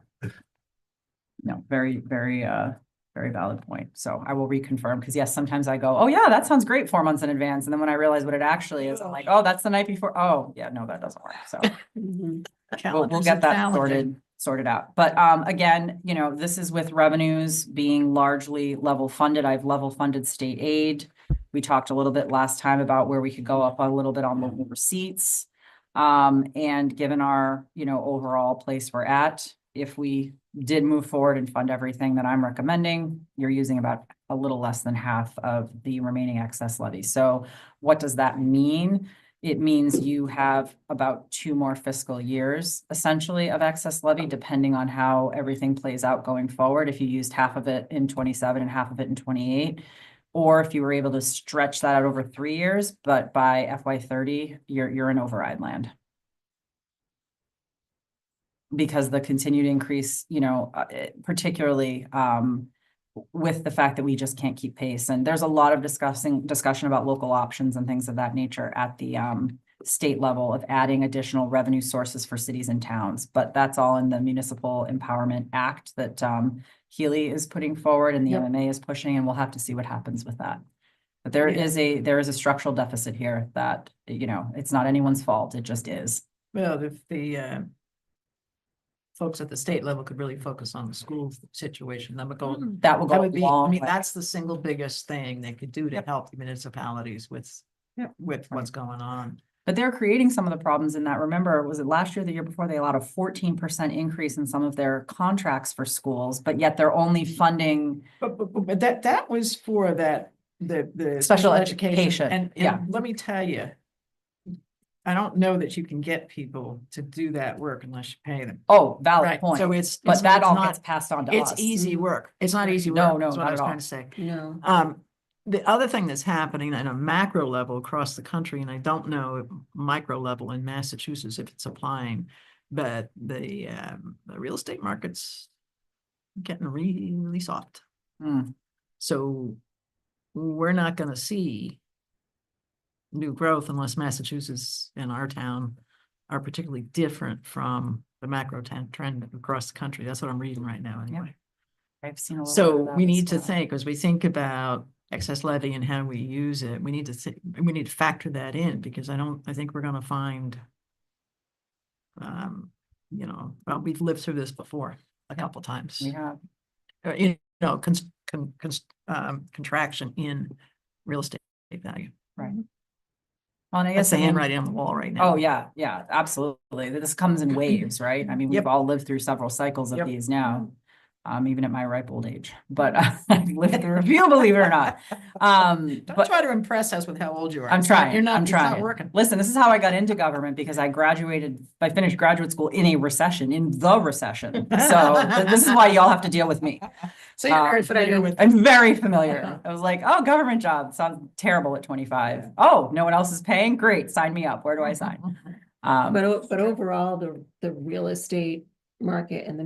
No, very, very, very valid point. So I will reconfirm, because yes, sometimes I go, oh yeah, that sounds great 4 months in advance. And then when I realize what it actually is, I'm like, oh, that's the night before. Oh, yeah, no, that doesn't work. So we'll Calendars get are that challenging. sorted out. But again, you know, this is with revenues being largely level funded. I've level funded state aid. We talked a little bit last time about where we could go up a little bit on local receipts. And given our, you know, overall place we're at, if we did move forward and fund everything that I'm recommending, you're using about a little less than half of the remaining excess levy. So what does that mean? It means you have about 2 more fiscal years essentially of excess levy, depending on how everything plays out going forward. If you used half of it in 27 and half of it in 28, or if you were able to stretch that out over 3 years, but by FY30, you're in override land. Because the continued increase, you know, particularly with the fact that we just can't keep pace. And there's a lot of discussion about local options and things of that nature at the state level of adding additional revenue sources for cities and towns. But that's all in the Municipal Empowerment Act that Healy is putting forward and the Yep. MMA is pushing, and we'll have to see what happens with that. But there is a structural deficit here that, you know, it's not anyone's fault. It just is. Well, if the folks at the state level could really focus on the school situation, that would go. That will That go a would be, I long mean, way. that's the single biggest thing they could do to help the municipalities with what's going on. But they're creating some of the problems in that. Remember, was it last year, the year before, they allowed a 14% increase in some of their contracts for schools, but yet they're only funding. But that was for the Special education, And yeah. let me tell you, I don't know that you can get people to do that work unless you pay them. Oh, valid Right, point. so it's. But that all not- gets passed on to us. It's easy work. It's not easy No, work. no, That's what not I was at all. trying to say. No. The other thing that's happening at a macro level across the country, and I don't know if micro level in Massachusetts if it's applying, but the real estate market's getting really, really soft. Hmm. So we're not gonna see new growth unless Massachusetts and our town are particularly different from the macro trend across the country. That's what I'm reading right now anyway. I've seen a little bit So of that we as need to well. think, as we think about excess levy and how we use it, we need to factor that in, because I think we're gonna find you know, well, we've lived through this before a couple times. We have. You know, contraction in real estate value. Right. Well, and I That's guess the I mean- handwriting on the wall right now. Oh, yeah, absolutely. This comes in waves, right? I mean, we've Yep. all lived through several cycles of Yep. these now. Even at my ripe old age, but I've lived through a few, believe it or not. Don't But try to impress us with how old you are. I'm It's not- trying, You're not, I'm it's not trying. working. Listen, this is how I got into government, because I finished graduate school in a recession, in the recession. So this is why y'all have to deal with me. So you're very familiar with. I'm very familiar. I was like, oh, government job sounds terrible at 25. Oh, no one else is paying? Great, sign me up. Where do I sign? But overall, the real estate market and the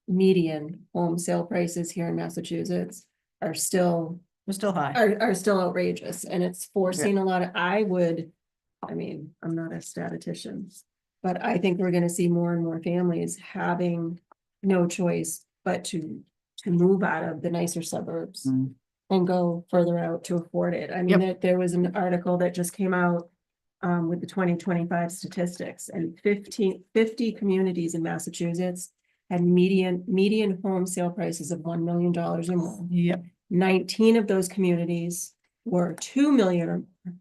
median home sale prices here in Massachusetts are still We're still high. are still outrageous, and it's forcing a lot of, I mean, I'm not a statistician. But I think we're gonna see more and more families having no choice but to move out of the nicer suburbs. Mm. And go further out to afford it. I mean, there was an article that just came out. With the 2025 statistics, and 50 communities in Massachusetts had median home sale prices of $1 million or more. Yep. 19 of those communities were 2 million or more.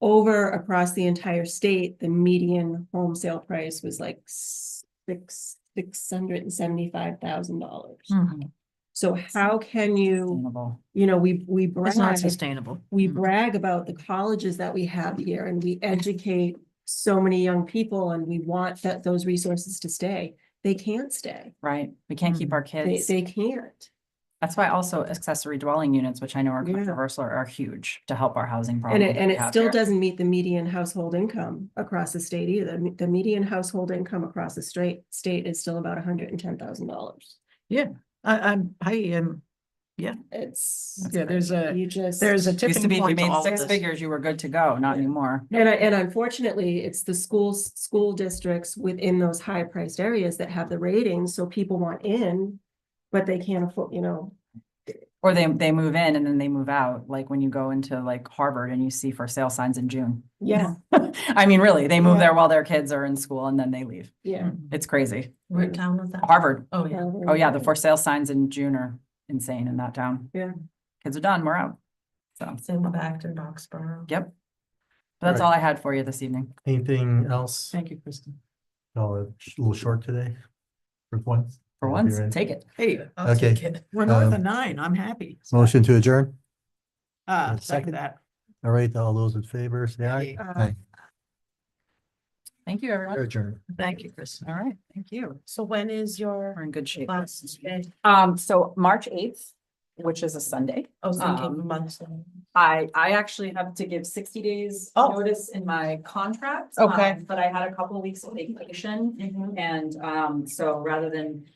Over across the entire state, the median home sale price was like $675,000. Mhm. So how can you, Sustainable. we It's not brag, sustainable. we Mhm. brag about the colleges that we have here, and we educate so many young people, and we want those resources to stay. They can't stay. Right? We can't keep our They, kids. they can't. That's why also accessory dwelling units, which I know are Yeah. controversial, are huge to help our housing And problem. it still doesn't meet the median household income across the state either. The median household income across the state is still about $110,000. Yeah, I am, It's, yeah, there's a you just. tipping Used to be, if you point to made all of 6 this. figures, you were good to go, not anymore. And unfortunately, it's the school districts within those high priced areas that have the ratings, so people want in, but they can't afford, Or they move in and then they move out, like when you go into like Harvard and you see for sale signs in June. yeah, I mean, really, they move Yeah. there while their kids are in school and then they leave. yeah. It's crazy. What town was that? Harvard. Oh, yeah. Oh, yeah, the for sale signs in June are insane in that town. Yeah. Kids are done, we're out. So, Same with Acton, Boxborough. yep. But that's Right. all I had for you this evening. Anything else? Thank you, Kristen. Oh, a little short today. For once. For I'll be once, ready. take it. Hey, I'll Okay. take it. we're north Um, of 9. I'm happy. Motion to adjourn. Second second? that. All right, all those in favor, say aye. Aye. Thank you, We're everyone. adjourned. Thank you, Kristen. All right, thank you. So when is We're your in good shape. last day? So March 8th, which is a Sunday. Oh, so you gave Um, months. I actually have to give 60 days Oh. notice in my contract. Okay. But I had a couple of weeks of vacation and so rather than